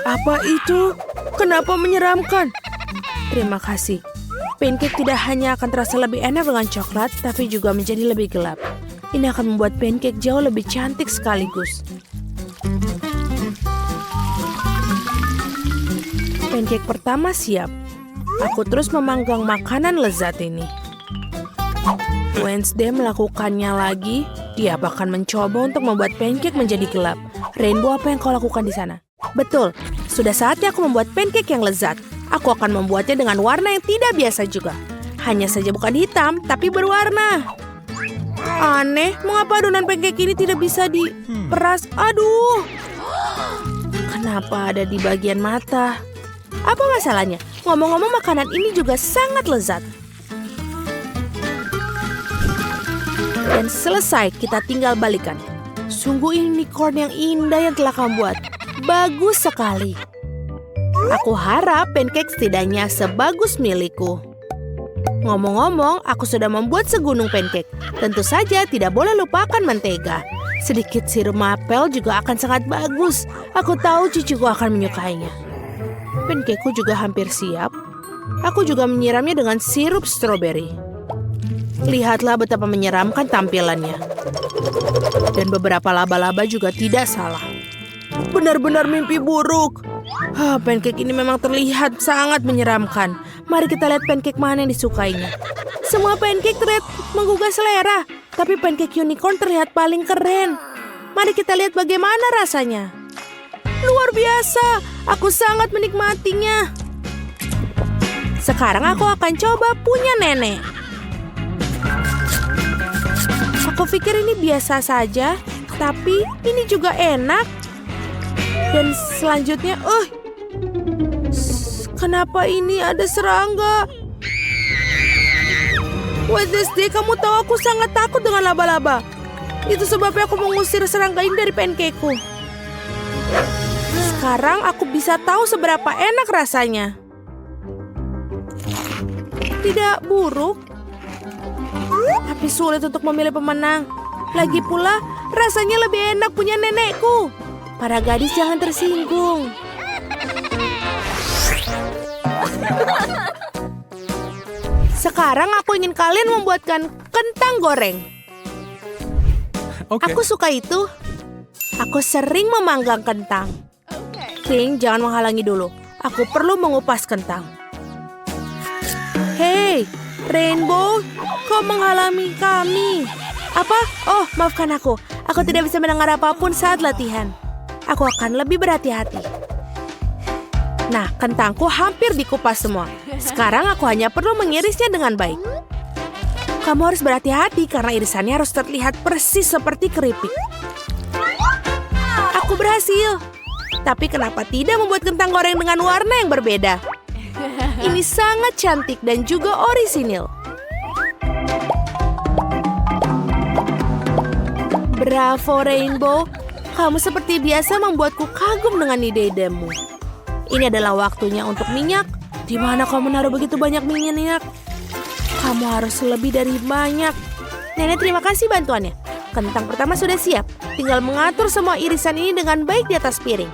Apa itu? Kenapa menyeramkan? Terima kasih. Pancake tidak hanya akan terasa lebih enak dengan coklat, tapi juga menjadi lebih gelap. Ini akan membuat pancake jauh lebih cantik sekaligus. Pancake pertama siap. Aku terus memanggang makanan lezat ini. Wednesday melakukannya lagi. Dia bahkan mencoba untuk membuat pancake menjadi gelap. Rainbow, apa yang kau lakukan di sana? Betul, sudah saatnya aku membuat pancake yang lezat. Aku akan membuatnya dengan warna yang tidak biasa juga. Hanya saja bukan hitam, tapi berwarna. Aneh, mengapa adonan pancake ini tidak bisa diperas? Aduh, kenapa ada di bagian mata? Apa masalahnya? Ngomong-ngomong, makanan ini juga sangat lezat. Dan selesai, kita tinggal balikan. Sungguh ini unicorn yang indah yang telah kamu buat. Bagus sekali. Aku harap pancake setidaknya sebagus milikku. Ngomong-ngomong, aku sudah membuat segunung pancake. Tentu saja tidak boleh lupakan mentega. Sedikit sirup maple juga akan sangat bagus. Aku tahu cucuku akan menyukainya. Pancakeku juga hampir siap. Aku juga menyiramnya dengan sirup stroberi. Lihatlah betapa menyeramkan tampilannya. Dan beberapa laba-laba juga tidak salah. Benar-benar mimpi buruk. Pancake ini memang terlihat sangat menyeramkan. Mari kita lihat pancake mana yang disukainya. Semua pancake terlihat menggugah selera, tapi pancake unicorn terlihat paling keren. Mari kita lihat bagaimana rasanya. Luar biasa, aku sangat menikmatinya. Sekarang aku akan coba punya nenek. Aku pikir ini biasa saja, tapi ini juga enak. Dan selanjutnya, kenapa ini ada serangga? Wednesday, kamu tahu aku sangat takut dengan laba-laba. Itu sebabnya aku mengusir serangga ini dari pancakeku. Sekarang aku bisa tahu seberapa enak rasanya. Tidak buruk, tapi sulit untuk memilih pemenang. Lagi pula, rasanya lebih enak punya nenekku. Para gadis jangan tersinggung. Sekarang aku ingin kalian membuatkan kentang goreng. Okay. Aku suka itu. Aku sering memanggang kentang. Ting, jangan menghalangi dulu. Aku perlu mengupas kentang. Hei, Rainbow, kau menghalangi kami. Apa? Oh, maafkan aku. Aku tidak bisa mendengar apapun saat latihan. Aku akan lebih berhati-hati. Nah, kentangku hampir dikupas semua. Sekarang aku hanya perlu mengirisnya dengan baik. Kamu harus berhati-hati karena irisannya harus terlihat persis seperti keripik. Aku berhasil. Tapi kenapa tidak membuat kentang goreng dengan warna yang berbeda? Ini sangat cantik dan juga orisinil. Bravo, Rainbow. Kamu seperti biasa membuatku kagum dengan ide-idemu. Ini adalah waktunya untuk minyak. Di mana kau menaruh begitu banyak minyak? Kamu harus lebih dari banyak. Nenek, terima kasih bantuannya. Kentang pertama sudah siap. Tinggal mengatur semua irisan ini dengan baik di atas piring.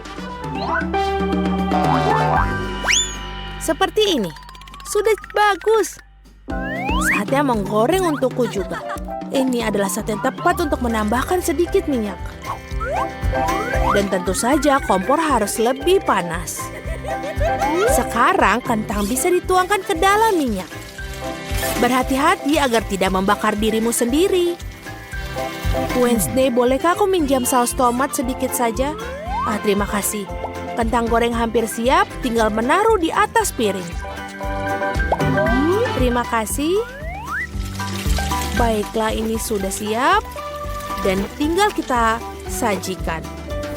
Seperti ini. Sudah bagus. Saatnya menggoreng untukku juga. Ini adalah saat yang tepat untuk menambahkan sedikit minyak. Dan tentu saja kompor harus lebih panas. Sekarang kentang bisa dituangkan ke dalam minyak. Berhati-hati agar tidak membakar dirimu sendiri. Wednesday, bolehkah aku minjam saus tomat sedikit saja? Terima kasih. Kentang goreng hampir siap, tinggal menaruh di atas piring. Terima kasih. Baiklah, ini sudah siap. Dan tinggal kita sajikan.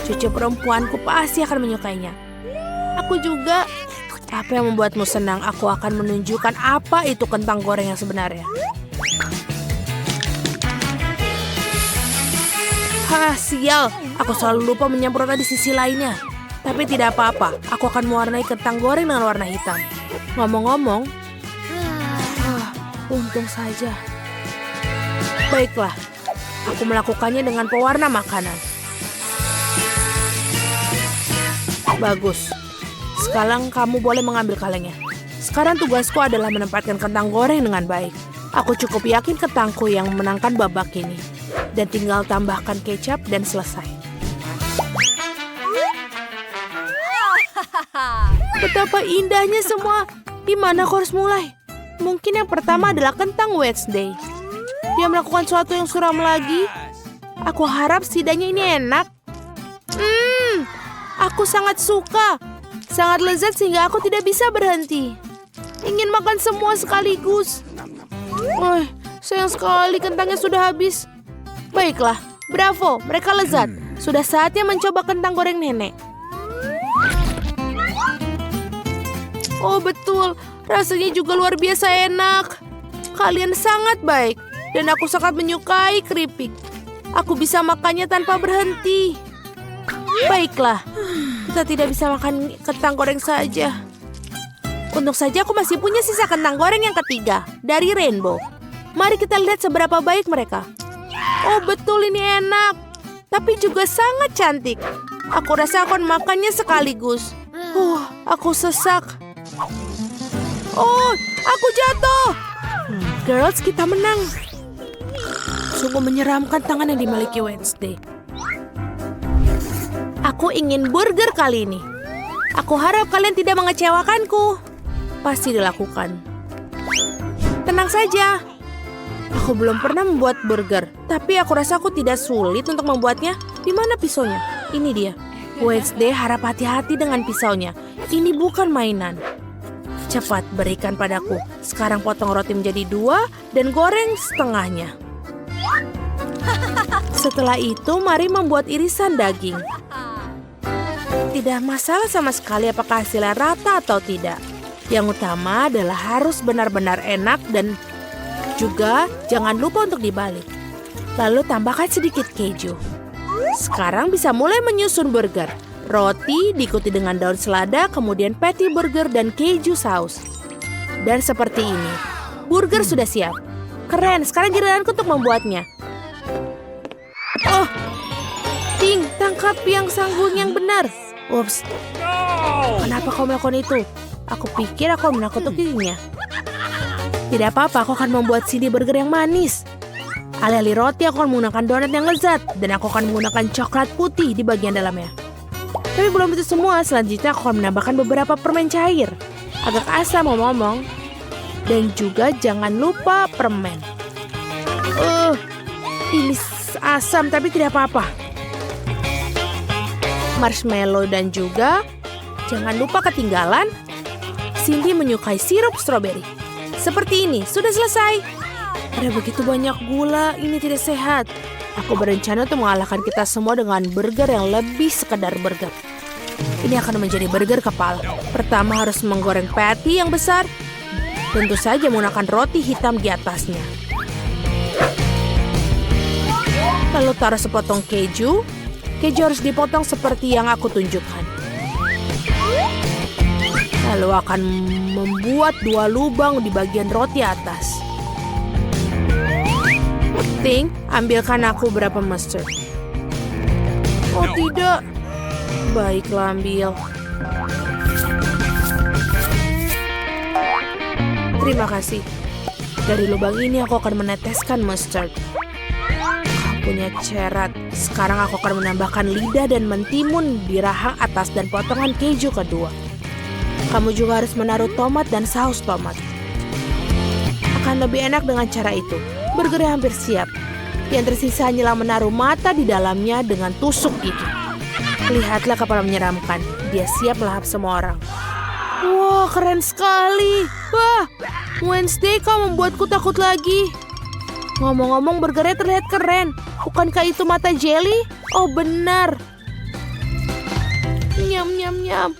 Cucu perempuanku pasti akan menyukainya. Aku juga. Apa yang membuatmu senang? Aku akan menunjukkan apa itu kentang goreng yang sebenarnya. Sial. Aku selalu lupa menyemprotnya di sisi lainnya. Tapi tidak apa-apa. Aku akan mewarnai kentang goreng dengan warna hitam. Ngomong-ngomong, Untung saja. Baiklah, aku melakukannya dengan pewarna makanan. Bagus. Sekarang kamu boleh mengambil kalengnya. Sekarang tugasku adalah menempatkan kentang goreng dengan baik. Aku cukup yakin kentangku yang memenangkan babak ini. Dan tinggal tambahkan kecap dan selesai. Betapa indahnya semua. Di mana aku harus mulai? Mungkin yang pertama adalah kentang Wednesday. Dia melakukan sesuatu yang suram lagi. Aku harap setidaknya ini enak. Aku sangat suka. Sangat lezat sehingga aku tidak bisa berhenti. Ingin makan semua sekaligus. Sayang sekali kentangnya sudah habis. Baiklah, bravo, mereka lezat. Sudah saatnya mencoba kentang goreng nenek. Oh betul, rasanya juga luar biasa enak. Kalian sangat baik. Dan aku sangat menyukai keripik. Aku bisa makannya tanpa berhenti. Baiklah, kita tidak bisa makan kentang goreng saja. Untung saja aku masih punya sisa kentang goreng yang ketiga, dari Rainbow. Mari kita lihat seberapa baik mereka. Oh betul, ini enak. Tapi juga sangat cantik. Aku rasa aku akan makannya sekaligus. Aku sesak. Oh, aku jatuh. Girls, kita menang. Sungguh menyeramkan tangan yang dimiliki Wednesday. Aku ingin burger kali ini. Aku harap kalian tidak mengecewakanku. Pasti dilakukan. Tenang saja. Aku belum pernah membuat burger. Tapi aku rasa aku tidak sulit untuk membuatnya. Di mana pisaunya? Ini dia. Wednesday harap hati-hati dengan pisaunya. Ini bukan mainan. Cepat berikan padaku. Sekarang potong roti menjadi 2 dan goreng setengahnya. Setelah itu mari membuat irisan daging. Tidak masalah sama sekali apakah hasilnya rata atau tidak. Yang utama adalah harus benar-benar enak dan juga jangan lupa untuk dibalik. Lalu tambahkan sedikit keju. Sekarang bisa mulai menyusun burger. Roti diikuti dengan daun selada, kemudian patty burger dan keju saus. Dan seperti ini, burger sudah siap. Keren, sekarang giliranku untuk membuatnya. Oh, Ting, tangkap yang sanggung yang benar. Ups, kenapa kau melakukan itu? Aku pikir aku menakut-nakutinya. Tidak apa-apa, aku akan membuat CD burger yang manis. Alih-alih roti, aku akan menggunakan donat yang lezat. Dan aku akan menggunakan coklat putih di bagian dalamnya. Tapi belum itu semua, selanjutnya aku akan menambahkan beberapa permen cair. Agak asam ngomong-ngomong. Dan juga jangan lupa permen. Ini asam tapi tidak apa-apa. Marshmallow dan juga jangan lupa ketinggalan. Cindy menyukai sirup stroberi. Seperti ini, sudah selesai. Ada begitu banyak gula, ini tidak sehat. Aku berencana untuk mengalahkan kita semua dengan burger yang lebih sekedar burger. Ini akan menjadi burger kepala. Pertama harus menggoreng patty yang besar. Tentu saja menggunakan roti hitam di atasnya. Lalu taruh sepotong keju. Keju harus dipotong seperti yang aku tunjukkan. Lalu akan membuat 2 lubang di bagian roti atas. Ting, ambilkan aku berapa mustard. Oh tidak. Baiklah, ambil. Terima kasih. Dari lubang ini aku akan meneteskan mustard. Punya cerat. Sekarang aku akan menambahkan lidah dan mentimun di rahang atas dan potongan keju kedua. Kamu juga harus menaruh tomat dan saus tomat. Akan lebih enak dengan cara itu. Burgernya hampir siap. Yang tersisa hanyalah menaruh mata di dalamnya dengan tusuk gigi. Lihatlah kepala menyeramkan. Dia siap melahap semua orang. Wah, keren sekali. Wah, Wednesday kau membuatku takut lagi. Ngomong-ngomong, burgernya terlihat keren. Bukankah itu mata jelly? Oh, benar. Nyam, nyam, nyam.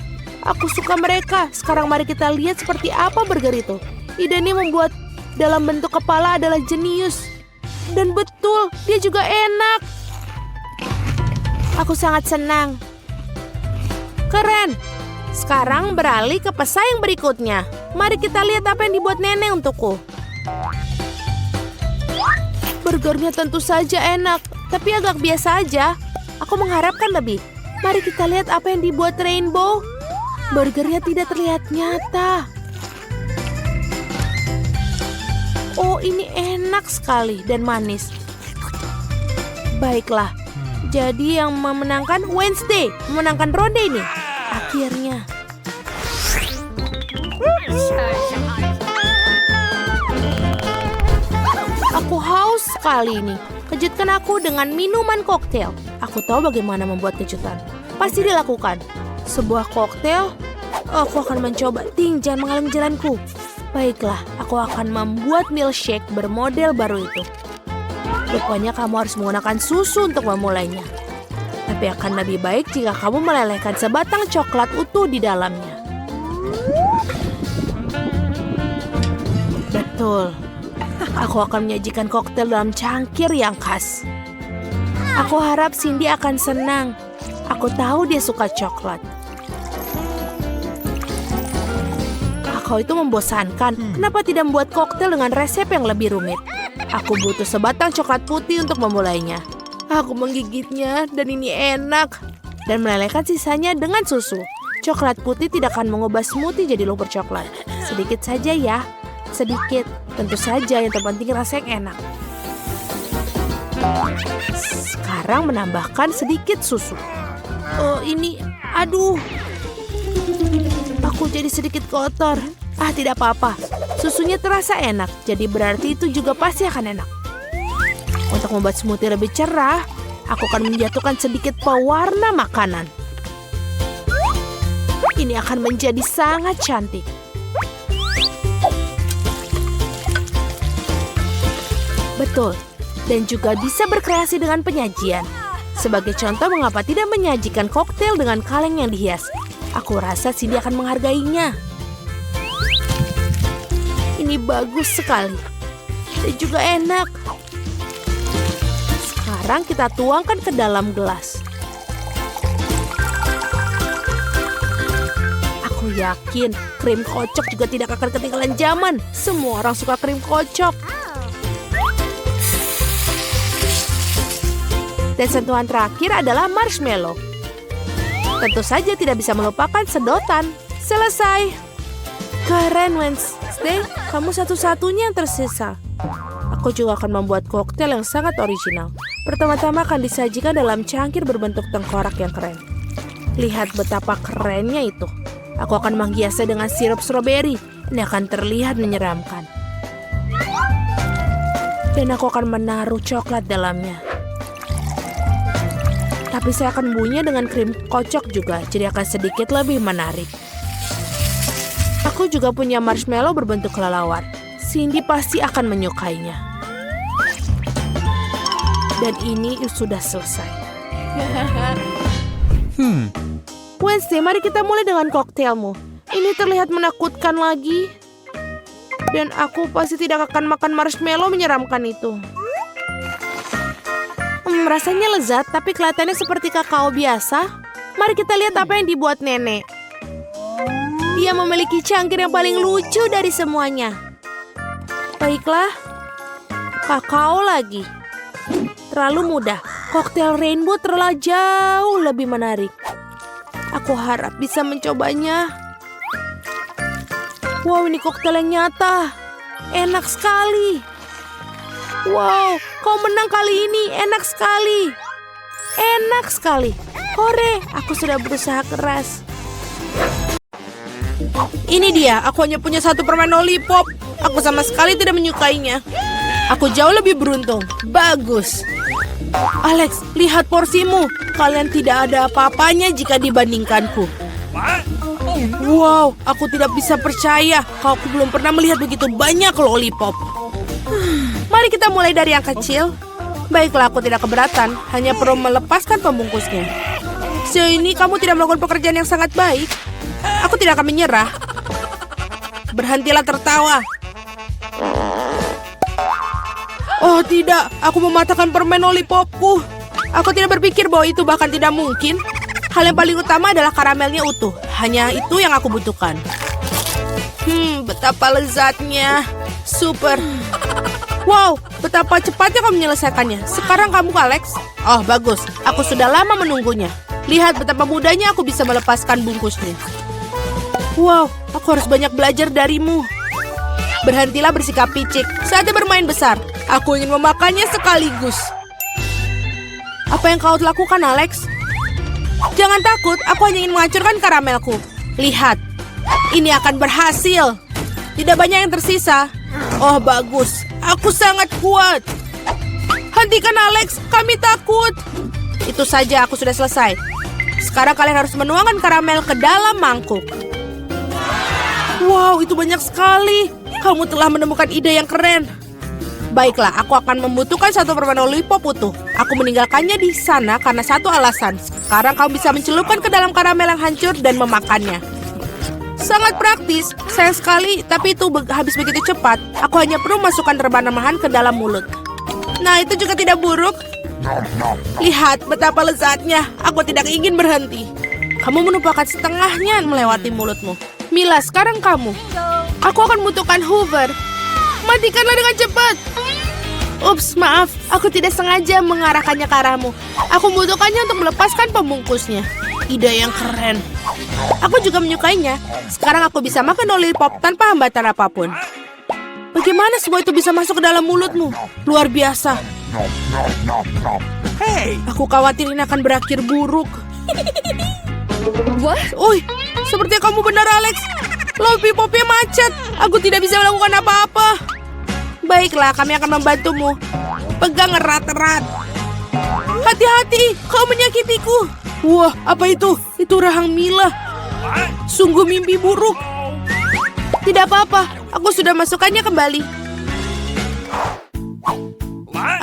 Aku suka mereka. Sekarang mari kita lihat seperti apa burger itu. Ide ini membuat dalam bentuk kepala adalah jenius. Dan betul, dia juga enak. Aku sangat senang. Keren. Sekarang beralih ke pesaing berikutnya. Mari kita lihat apa yang dibuat nenek untukku. Burgernya tentu saja enak, tapi agak biasa aja. Aku mengharapkan lebih. Mari kita lihat apa yang dibuat Rainbow. Burgernya tidak terlihat nyata. Oh, ini enak sekali dan manis. Baiklah, jadi yang memenangkan Wednesday, memenangkan ronde ini. Akhirnya. Aku haus sekali ini. Kejutkan aku dengan minuman koktail. Aku tahu bagaimana membuat kejutan. Pasti dilakukan. Sebuah koktail. Aku akan mencoba. Ting, jangan menghalangi jalanku. Baiklah, aku akan membuat milkshake bermodel baru itu. Rupanya kamu harus menggunakan susu untuk memulainya. Tapi akan lebih baik jika kamu melelehkan sebatang coklat utuh di dalamnya. Betul. Aku akan menyajikan koktail dalam cangkir yang khas. Aku harap Cindy akan senang. Aku tahu dia suka coklat. Kakao itu membosankan. Kenapa tidak membuat koktail dengan resep yang lebih rumit? Aku butuh sebatang coklat putih untuk memulainya. Aku menggigitnya dan ini enak. Dan melelehkan sisanya dengan susu. Coklat putih tidak akan mengubah smoothie jadi lumpur coklat. Sedikit saja ya. Sedikit. Tentu saja yang terpenting rasa yang enak. Sekarang menambahkan sedikit susu. Oh ini, aduh. Aku jadi sedikit kotor. Tidak apa-apa. Susunya terasa enak, jadi berarti itu juga pasti akan enak. Untuk membuat smoothie lebih cerah, aku akan menjatuhkan sedikit pewarna makanan. Ini akan menjadi sangat cantik. Betul, dan juga bisa berkreasi dengan penyajian. Sebagai contoh, mengapa tidak menyajikan koktail dengan kaleng yang dihias? Aku rasa Cindy akan menghargainya. Ini bagus sekali. Dan juga enak. Sekarang kita tuangkan ke dalam gelas. Aku yakin krim kocok juga tidak akan ketinggalan zaman. Semua orang suka krim kocok. Dan sentuhan terakhir adalah marshmallow. Tentu saja tidak bisa melupakan sedotan. Selesai. Keren, Wednesday. Kamu satu-satunya yang tersisa. Aku juga akan membuat koktail yang sangat original. Pertama-tama akan disajikan dalam cangkir berbentuk tengkorak yang keren. Lihat betapa kerennya itu. Aku akan menghiasnya dengan sirup stroberi. Ini akan terlihat menyeramkan. Dan aku akan menaruh coklat dalamnya. Tapi saya akan membuatnya dengan krim kocok juga, jadi akan sedikit lebih menarik. Aku juga punya marshmallow berbentuk kelelawar. Cindy pasti akan menyukainya. Dan ini sudah selesai. Wednesday, mari kita mulai dengan koktailmu. Ini terlihat menakutkan lagi. Dan aku pasti tidak akan makan marshmallow menyeramkan itu. Rasanya lezat, tapi kelihatannya seperti kakao biasa. Mari kita lihat apa yang dibuat nenek. Dia memiliki cangkir yang paling lucu dari semuanya. Baiklah, kakao lagi. Terlalu mudah. Koktail Rainbow terlalu jauh lebih menarik. Aku harap bisa mencobanya. Wow, ini koktail yang nyata. Enak sekali. Wow, kau menang kali ini. Enak sekali. Enak sekali. Hore, aku sudah berusaha keras. Ini dia, aku hanya punya satu permen lollipop. Aku sama sekali tidak menyukainya. Aku jauh lebih beruntung. Bagus. Alex, lihat porsimu. Kalian tidak ada apa-apanya jika dibandingkanku. What? Oh no! Wow, aku tidak bisa percaya. Aku belum pernah melihat begitu banyak lollipop. Mari kita mulai dari yang kecil. Baiklah, aku tidak keberatan. Hanya perlu melepaskan pembungkusnya. Sejauh ini kamu tidak melakukan pekerjaan yang sangat baik. Aku tidak akan menyerah. Berhentilah tertawa. Oh tidak, aku mematahkan permen lollipopku. Aku tidak berpikir bahwa itu bahkan tidak mungkin. Hal yang paling utama adalah karamelnya utuh. Hanya itu yang aku butuhkan. Betapa lezatnya. Super. Wow, betapa cepatnya kamu menyelesaikannya. Sekarang kamu, Alex. Oh, bagus. Aku sudah lama menunggunya. Lihat betapa mudahnya aku bisa melepaskan bungkusnya. Wow, aku harus banyak belajar darimu. Berhentilah bersikap picik. Saatnya bermain besar. Aku ingin memakannya sekaligus. Apa yang kau lakukan, Alex? Jangan takut, aku hanya ingin menghancurkan karamelku. Lihat, ini akan berhasil. Tidak banyak yang tersisa. Oh, bagus. Aku sangat kuat. Hentikan, Alex. Kami takut. Itu saja, aku sudah selesai. Sekarang kalian harus menuangkan karamel ke dalam mangkuk. Wow, itu banyak sekali. Kamu telah menemukan ide yang keren. Baiklah, aku akan membutuhkan satu permen lollipop utuh. Aku meninggalkannya di sana karena satu alasan. Sekarang kamu bisa mencelupkan ke dalam karamel yang hancur dan memakannya. Sangat praktis, sayang sekali, tapi itu habis begitu cepat. Aku hanya perlu masukkan remahan-remahan ke dalam mulut. Nah, itu juga tidak buruk. Lihat betapa lezatnya. Aku tidak ingin berhenti. Kamu menumpahkan setengahnya melewati mulutmu. Mila, sekarang kamu. Aku akan membutuhkan Hoover. Matikanlah dengan cepat. Ups, maaf. Aku tidak sengaja mengarahkannya ke arahmu. Aku membutuhkannya untuk melepaskan pembungkusnya. Ide yang keren. Aku juga menyukainya. Sekarang aku bisa makan lollipop tanpa hambatan apapun. Bagaimana semua itu bisa masuk ke dalam mulutmu? Luar biasa. Hey! Aku khawatir ini akan berakhir buruk. Oi, sepertinya kamu benar, Alex. Lollipopnya macet. Aku tidak bisa melakukan apa-apa. Baiklah, kami akan membantumu. Pegang erat-erat. Hati-hati, kau menyakitiku. Wah, apa itu? Itu rahang Mila. Sungguh mimpi buruk. Tidak apa-apa, aku sudah masukkannya kembali.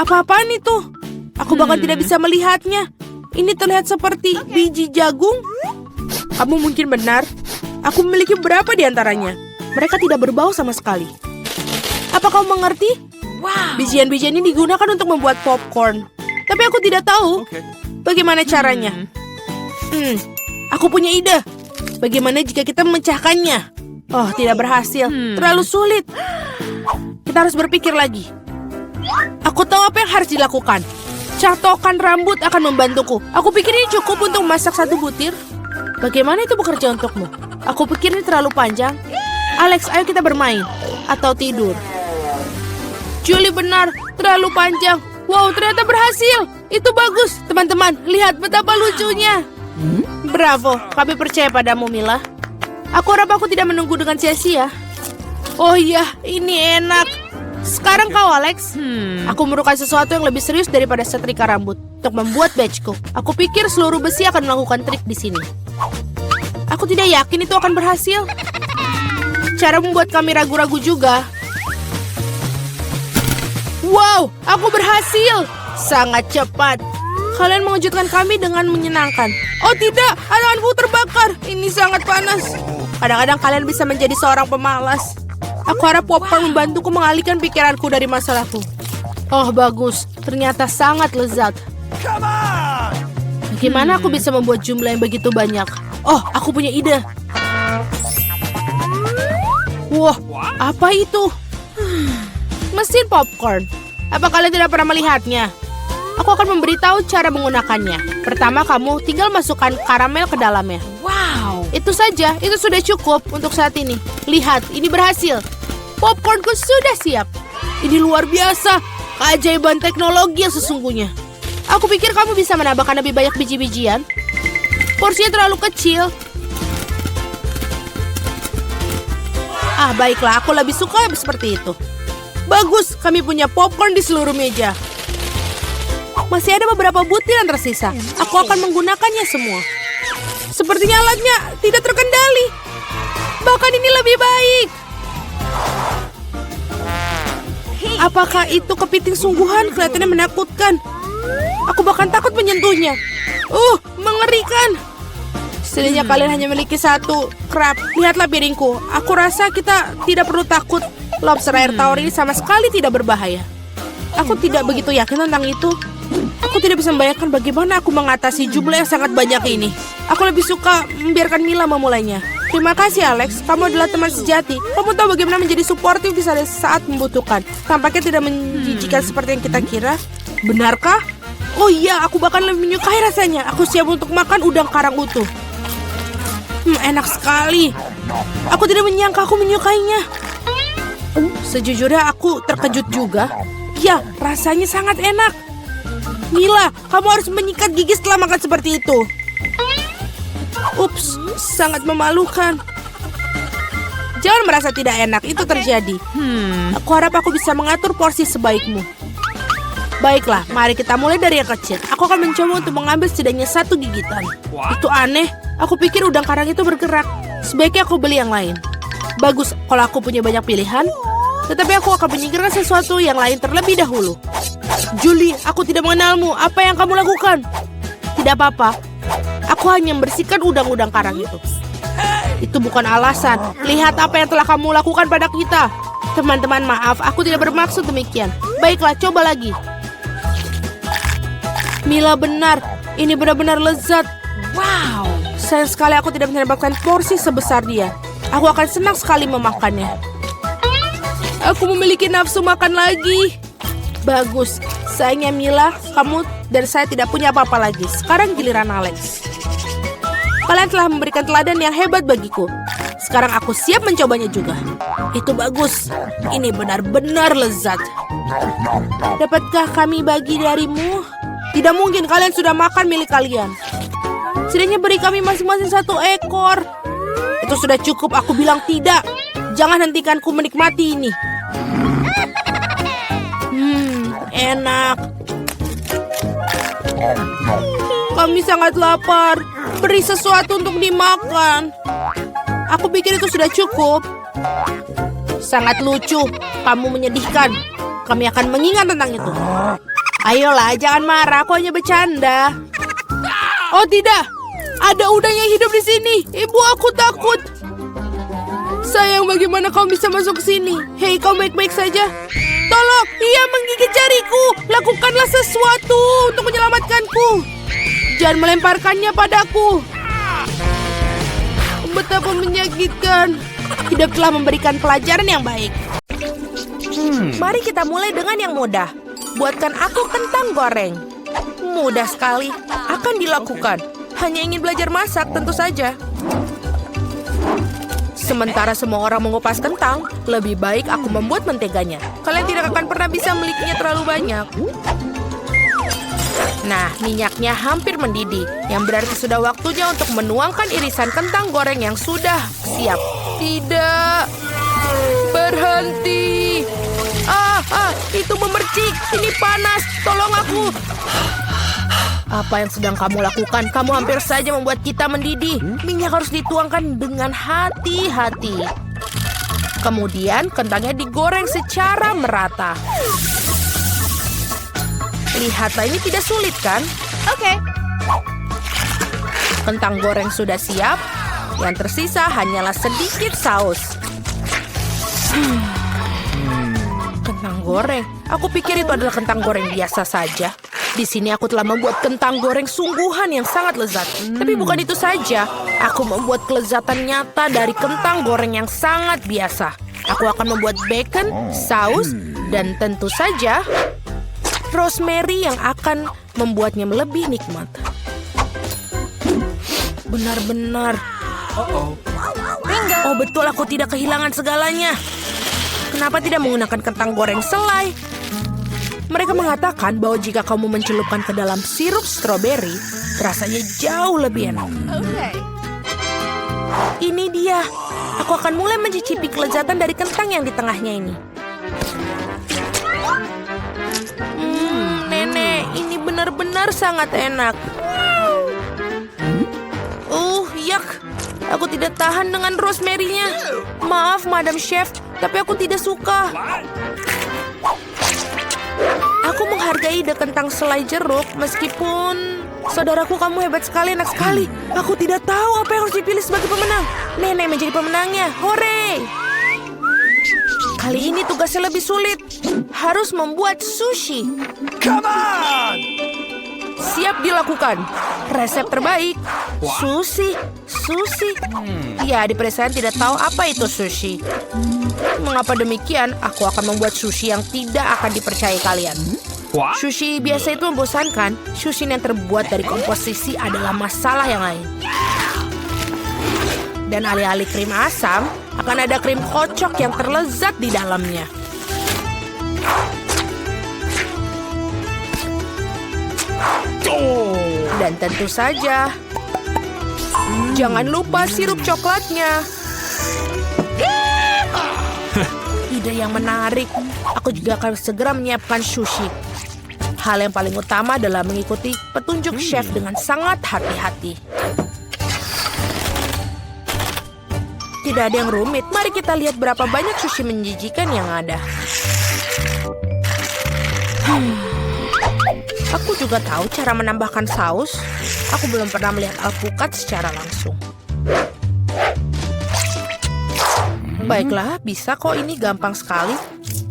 Apa-apaan itu? Aku bahkan tidak bisa melihatnya. Ini terlihat seperti biji jagung. Kamu mungkin benar. Aku memiliki beberapa di antaranya. Mereka tidak berbau sama sekali. Apa kau mengerti? Bijian-bijian ini digunakan untuk membuat popcorn. Tapi aku tidak tahu bagaimana caranya. Aku punya ide. Bagaimana jika kita memecahkannya? Oh, tidak berhasil. Terlalu sulit. Kita harus berpikir lagi. Aku tahu apa yang harus dilakukan. Catokan rambut akan membantuku. Aku pikir ini cukup untuk memasak satu butir. Bagaimana itu bekerja untukmu? Aku pikir ini terlalu panjang. Alex, ayo kita bermain. Atau tidur. Julie benar, terlalu panjang. Wow, ternyata berhasil. Itu bagus. Teman-teman, lihat betapa lucunya. Bravo, kami percaya padamu, Mila. Aku harap aku tidak menunggu dengan sia-sia. Oh iya, ini enak. Sekarang kau, Alex. Aku memerlukan sesuatu yang lebih serius daripada setrika rambut untuk membuat badgeku. Aku pikir seluruh besi akan melakukan trik di sini. Aku tidak yakin itu akan berhasil. Cara membuat kami ragu-ragu juga. Wow, aku berhasil. Sangat cepat. Kalian mengejutkan kami dengan menyenangkan. Oh tidak, tanganku terbakar. Ini sangat panas. Kadang-kadang kalian bisa menjadi seorang pemalas. Aku harap popcorn membantuku mengalihkan pikiranku dari masalahku. Oh, bagus. Ternyata sangat lezat. Bagaimana aku bisa membuat jumlah yang begitu banyak? Oh, aku punya ide. Wah, apa itu? Mesin popcorn. Apa kalian tidak pernah melihatnya? Aku akan memberitahu cara menggunakannya. Pertama, kamu tinggal masukkan karamel ke dalamnya. Wow. Itu saja, itu sudah cukup untuk saat ini. Lihat, ini berhasil. Popcornku sudah siap. Ini luar biasa. Keajaiban teknologi yang sesungguhnya. Aku pikir kamu bisa menambahkan lebih banyak biji-bijian. Porsinya terlalu kecil. Ah, baiklah, aku lebih suka seperti itu. Bagus, kami punya popcorn di seluruh meja. Masih ada beberapa butir yang tersisa. Aku akan menggunakannya semua. Sepertinya alatnya tidak terkendali. Bahkan ini lebih baik. Apakah itu kepiting sungguhan? Kelihatannya menakutkan. Aku bahkan takut menyentuhnya. Mengerikan. Setidaknya kalian hanya memiliki satu crab. Lihatlah piringku. Aku rasa kita tidak perlu takut. Lobster air tawar ini sama sekali tidak berbahaya. Aku tidak begitu yakin tentang itu. Aku tidak bisa membayangkan bagaimana aku mengatasi jumlah yang sangat banyak ini. Aku lebih suka membiarkan Mila memulainya. Terima kasih Alex, kamu adalah teman sejati. Kamu tahu bagaimana menjadi suportif di saat membutuhkan. Tampaknya tidak menjijikan seperti yang kita kira. Benarkah? Oh iya, aku bahkan lebih menyukai rasanya. Aku siap untuk makan udang karang utuh. Enak sekali. Aku tidak menyangka aku menyukainya. Sejujurnya aku terkejut juga. Ya, rasanya sangat enak. Mila, kamu harus menyikat gigi setelah makan seperti itu. Ups, sangat memalukan. Jangan merasa tidak enak, itu terjadi. Aku harap aku bisa mengatur porsi sebaikmu. Baiklah, mari kita mulai dari yang kecil. Aku akan mencoba untuk mengambil setidaknya 1 gigitan. Itu aneh, aku pikir udang karang itu bergerak. Sebaiknya aku beli yang lain. Bagus kalau aku punya banyak pilihan. Tetapi aku akan menyingkirkan sesuatu yang lain terlebih dahulu. Julie, aku tidak mengenalmu. Apa yang kamu lakukan? Tidak apa-apa. Aku hanya membersihkan udang-udang karang itu. Itu bukan alasan. Lihat apa yang telah kamu lakukan pada kita. Teman-teman, maaf. Aku tidak bermaksud demikian. Baiklah, coba lagi. Mila benar. Ini benar-benar lezat. Wow. Sayang sekali aku tidak mendapatkan porsi sebesar dia. Aku akan senang sekali memakannya. Aku memiliki nafsu makan lagi. Bagus. Sayangnya Mila, kamu dan saya tidak punya apa-apa lagi. Sekarang giliran Alex. Kalian telah memberikan teladan yang hebat bagiku. Sekarang aku siap mencobanya juga. Itu bagus. Ini benar-benar lezat. Dapatkah kami bagi darimu? Tidak mungkin, kalian sudah makan milik kalian. Setidaknya beri kami masing-masing 1 ekor. Itu sudah cukup, aku bilang tidak. Jangan hentikanku menikmati ini. Enak. Kami sangat lapar. Beri sesuatu untuk dimakan. Aku pikir itu sudah cukup. Sangat lucu. Kamu menyedihkan. Kami akan mengingat tentang itu. Ayolah, jangan marah. Aku hanya bercanda. Oh tidak. Ada udang yang hidup di sini. Ibu, aku takut. Sayang, bagaimana kau bisa masuk ke sini? Hei, kau baik-baik saja? Tolong, ia menggigit jariku. Lakukanlah sesuatu untuk menyelamatkanku. Jangan melemparkannya padaku. Betapa menyakitkan. Hidup telah memberikan pelajaran yang baik. Mari kita mulai dengan yang mudah. Buatkan aku kentang goreng. Mudah sekali. Akan dilakukan. Hanya ingin belajar masak, tentu saja. Sementara semua orang mengupas kentang, lebih baik aku membuat menteganya. Kalian tidak akan pernah bisa memilikinya terlalu banyak. Nah, minyaknya hampir mendidih, yang berarti sudah waktunya untuk menuangkan irisan kentang goreng yang sudah siap. Tidak. Berhenti. Itu memercik. Ini panas. Tolong aku. Apa yang sedang kamu lakukan? Kamu hampir saja membuat kita mendidih. Minyak harus dituangkan dengan hati-hati. Kemudian kentangnya digoreng secara merata. Lihatlah, ini tidak sulit kan? Oke. Kentang goreng sudah siap. Yang tersisa hanyalah sedikit saus. Kentang goreng. Aku pikir itu adalah kentang goreng biasa saja. Di sini aku telah membuat kentang goreng sungguhan yang sangat lezat. Tapi bukan itu saja. Aku membuat kelezatan nyata dari kentang goreng yang sangat biasa. Aku akan membuat bacon, saus, dan tentu saja rosemary yang akan membuatnya lebih nikmat. Benar-benar. Oh betul, aku tidak kehilangan segalanya. Kenapa tidak menggunakan kentang goreng selai? Mereka mengatakan bahwa jika kamu mencelupkan ke dalam sirup stroberi, rasanya jauh lebih enak. Ini dia. Aku akan mulai mencicipi kelezatan dari kentang yang di tengahnya ini. Nenek, ini benar-benar sangat enak. Yak. Aku tidak tahan dengan rosemary-nya. Maaf, Madam Chef, tapi aku tidak suka. Aku menghargai ide kentang selai jeruk, meskipun... Saudaraku, kamu hebat sekali, enak sekali. Aku tidak tahu apa yang harus dipilih sebagai pemenang. Nenek menjadi pemenangnya. Hore! Kali ini tugasnya lebih sulit. Harus membuat sushi. Come on! siap dilakukan. Resep terbaik, sushi. Ya, di pedesaan tidak tahu apa itu sushi. Mengapa demikian? Aku akan membuat sushi yang tidak akan dipercaya kalian. What? Sushi biasa itu membosankan. Sushi yang terbuat dari komposisi adalah masalah yang lain. Dan alih-alih krim asam, akan ada krim kocok yang terlezat di dalamnya. Dan tentu saja, jangan lupa sirup coklatnya. Ide yang menarik. Aku juga akan segera menyiapkan sushi. Hal yang paling utama adalah mengikuti petunjuk chef dengan sangat hati-hati. Tidak ada yang rumit. Mari kita lihat berapa banyak sushi menjijikan yang ada. Aku juga tahu cara menambahkan saus. Aku belum pernah melihat alpukat secara langsung. Baiklah, bisa kok, ini gampang sekali.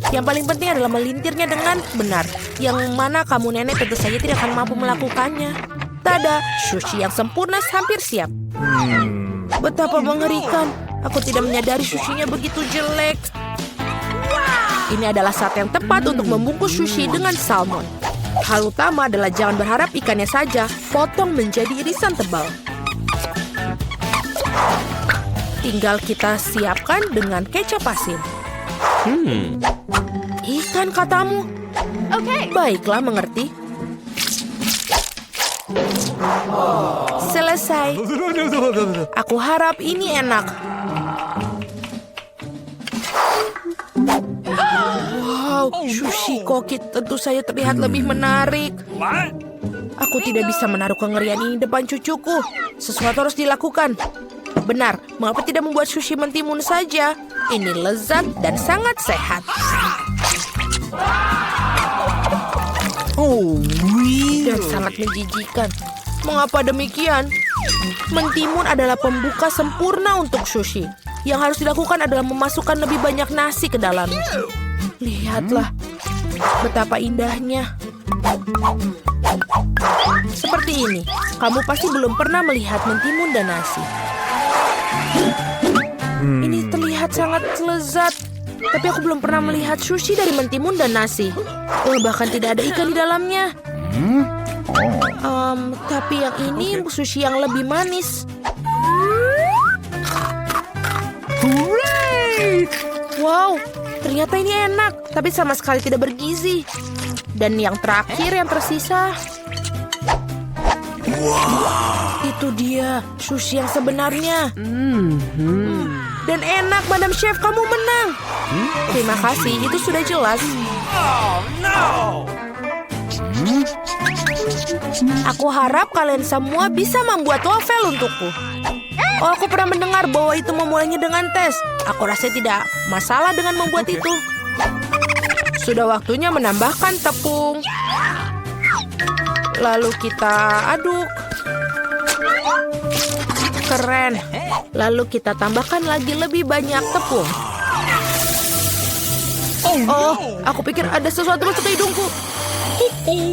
Yang paling penting adalah melintirnya dengan benar. Yang mana kamu nenek tentu saja tidak akan mampu melakukannya. Tada, sushi yang sempurna hampir siap. Betapa mengerikan. Aku tidak menyadari sushinya begitu jelek. Ini adalah saat yang tepat untuk membungkus sushi dengan salmon. Hal utama adalah jangan berharap ikannya saja, potong menjadi irisan tebal. Tinggal kita siapkan dengan kecap asin. Ikan katamu? Oke. Baiklah, mengerti. Selesai. Aku harap ini enak. Wow, sushi koki tentu saja terlihat lebih menarik. What? Aku tidak bisa menaruh kengerian ini depan cucuku. Sesuatu harus dilakukan. Benar, mengapa tidak membuat sushi mentimun saja? Ini lezat dan sangat sehat. Dan sangat menjijikan. Mengapa demikian? Mentimun adalah pembuka sempurna untuk sushi. Yang harus dilakukan adalah memasukkan lebih banyak nasi ke dalamnya. Lihatlah, betapa indahnya. Seperti ini, kamu pasti belum pernah melihat mentimun dan nasi. Ini terlihat sangat lezat. Tapi aku belum pernah melihat sushi dari mentimun dan nasi. Bahkan tidak ada ikan di dalamnya. Tapi yang ini sushi yang lebih manis. Wow, ternyata ini enak, tapi sama sekali tidak bergizi. Dan yang terakhir yang tersisa. Itu dia, sushi yang sebenarnya. Dan enak, Madam Chef, kamu menang. Terima kasih, itu sudah jelas. Oh no! Aku harap kalian semua bisa membuat waffle untukku. Oh, aku pernah mendengar bahwa itu memulainya dengan tes. Aku rasa tidak masalah dengan membuat itu. Sudah waktunya menambahkan tepung. Lalu kita aduk. Keren. Lalu kita tambahkan lagi lebih banyak tepung. Oh, aku pikir ada sesuatu masuk ke hidungku.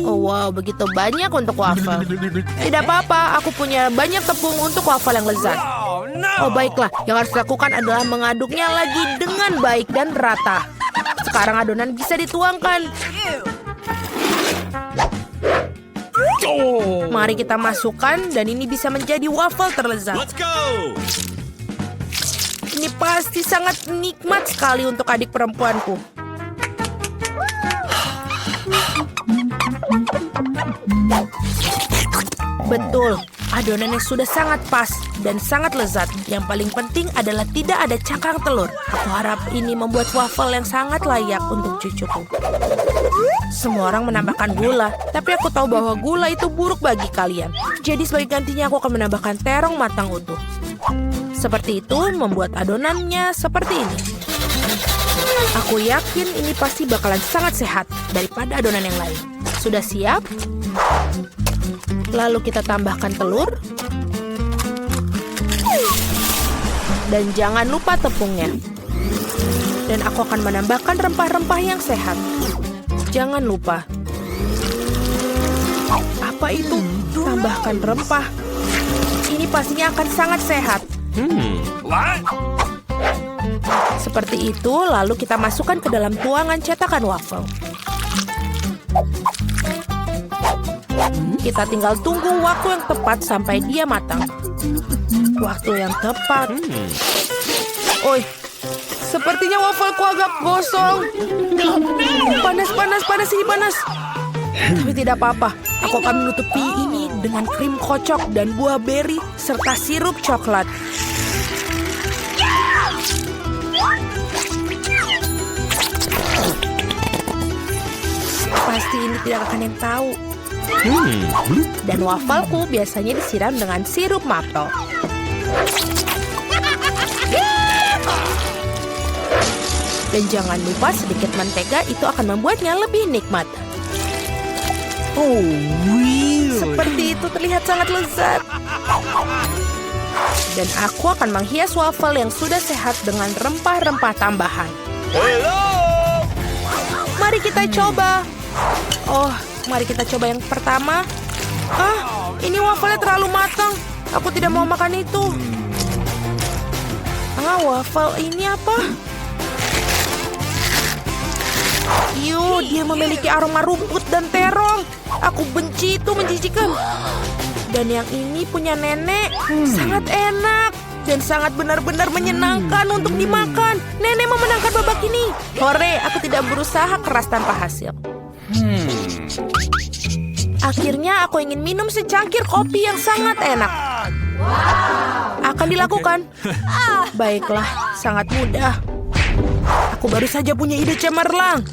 Oh wow, begitu banyak untuk waffle. Tidak apa-apa, aku punya banyak tepung untuk waffle yang lezat. Oh no! Oh baiklah, yang harus dilakukan adalah mengaduknya lagi dengan baik dan rata. Sekarang adonan bisa dituangkan. Mari kita masukkan dan ini bisa menjadi waffle terlezat. Let's go! Ini pasti sangat nikmat sekali untuk adik perempuanku. Betul, adonannya sudah sangat pas dan sangat lezat. Yang paling penting adalah tidak ada cakang telur. Aku harap ini membuat waffle yang sangat layak untuk cucuku. Semua orang menambahkan gula, tapi aku tahu bahwa gula itu buruk bagi kalian. Jadi sebagai gantinya aku akan menambahkan terong matang utuh. Seperti itu, membuat adonannya seperti ini. Aku yakin ini pasti bakalan sangat sehat daripada adonan yang lain. Sudah siap? Lalu kita tambahkan telur. Dan jangan lupa tepungnya. Dan aku akan menambahkan rempah-rempah yang sehat. Jangan lupa. Apa apa itu? Tambahkan rempah. Ini pastinya akan sangat sehat. What? Seperti itu, lalu kita masukkan ke dalam tuangan cetakan waffle. Kita tinggal tunggu waktu yang tepat sampai dia matang. Waktu yang tepat. Oi, sepertinya wafelku agak gosong. Panas, ini panas. Tapi tidak apa-apa, aku akan menutupi ini dengan krim kocok dan buah beri serta sirup coklat. Pasti ini tidak akan yang tahu. Dan wafelku biasanya disiram dengan sirup maple. Dan jangan lupa sedikit mentega, itu akan membuatnya lebih nikmat. Oh, really? Seperti itu terlihat sangat lezat. Dan aku akan menghias waffle yang sudah sehat dengan rempah-rempah tambahan. Hello! Mari kita coba. Oh, mari kita coba yang pertama. Ini wafelnya terlalu matang. Aku tidak mau makan itu. Waffle ini apa? Dia memiliki aroma rumput dan terong. Aku benci itu, menjijikan. Dan yang ini punya nenek, sangat enak. Dan sangat benar-benar menyenangkan untuk dimakan. Nenek memenangkan babak ini. Hore, aku tidak berusaha keras tanpa hasil. Akhirnya aku ingin minum secangkir kopi yang sangat enak. Akan dilakukan. Baiklah, sangat mudah. Aku baru saja punya ide cemerlang.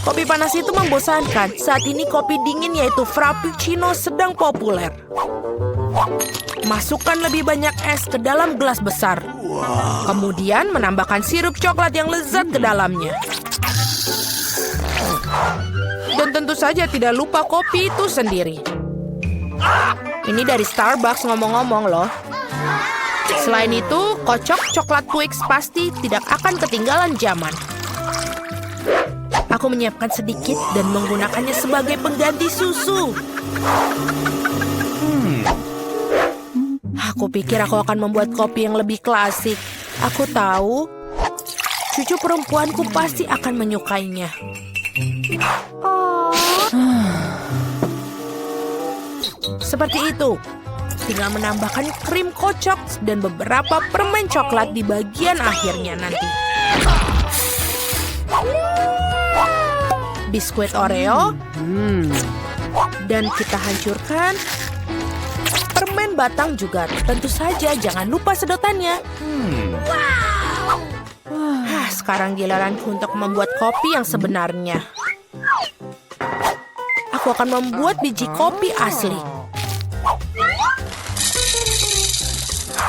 Kopi panas itu membosankan. Saat ini kopi dingin yaitu Frappuccino sedang populer. Masukkan lebih banyak es ke dalam gelas besar. Kemudian menambahkan sirup coklat yang lezat ke dalamnya. Dan tentu saja tidak lupa kopi itu sendiri. Ini dari Starbucks ngomong-ngomong loh. Selain itu, kocok coklat Twix pasti tidak akan ketinggalan zaman. Aku menyiapkan sedikit dan menggunakannya sebagai pengganti susu. Aku pikir aku akan membuat kopi yang lebih klasik. Aku tahu, cucu perempuanku pasti akan menyukainya. Seperti itu. Tinggal menambahkan krim kocok dan beberapa permen coklat di bagian akhirnya nanti. Biskuit Oreo. Dan kita hancurkan permen batang juga. Tentu saja jangan lupa sedotannya. Sekarang giliranku untuk membuat kopi yang sebenarnya. Aku akan membuat biji kopi asli.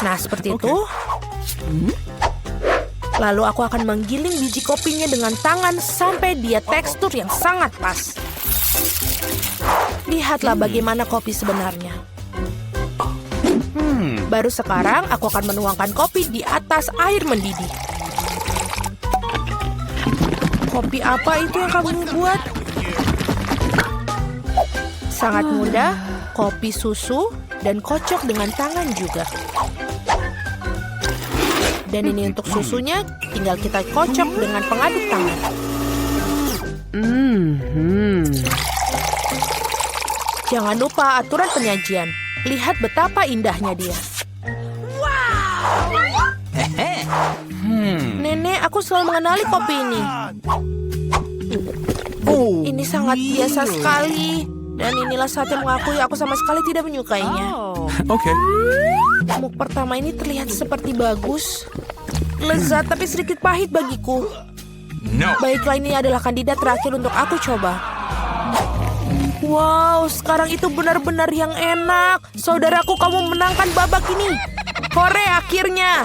Nah, seperti itu. Lalu aku akan menggiling biji kopinya dengan tangan sampai dia tekstur yang sangat pas. Lihatlah bagaimana kopi sebenarnya. Baru sekarang aku akan menuangkan kopi di atas air mendidih. Kopi apa itu yang kamu buat? Sangat mudah, kopi susu dan kocok dengan tangan juga. Dan ini untuk susunya, tinggal kita kocok dengan pengaduk tangan. Jangan lupa aturan penyajian. Lihat betapa indahnya dia. Nenek, aku selalu mengenali kopi ini. Ini sangat biasa sekali. Dan inilah saat yang mengakui aku sama sekali tidak menyukainya. Okay. Muk pertama ini terlihat seperti bagus. Lezat tapi sedikit pahit bagiku. No. Baiklah, ini adalah kandidat terakhir untuk aku coba. Wow, sekarang itu benar-benar yang enak. Saudaraku, kamu menangkan babak ini. Hore, akhirnya.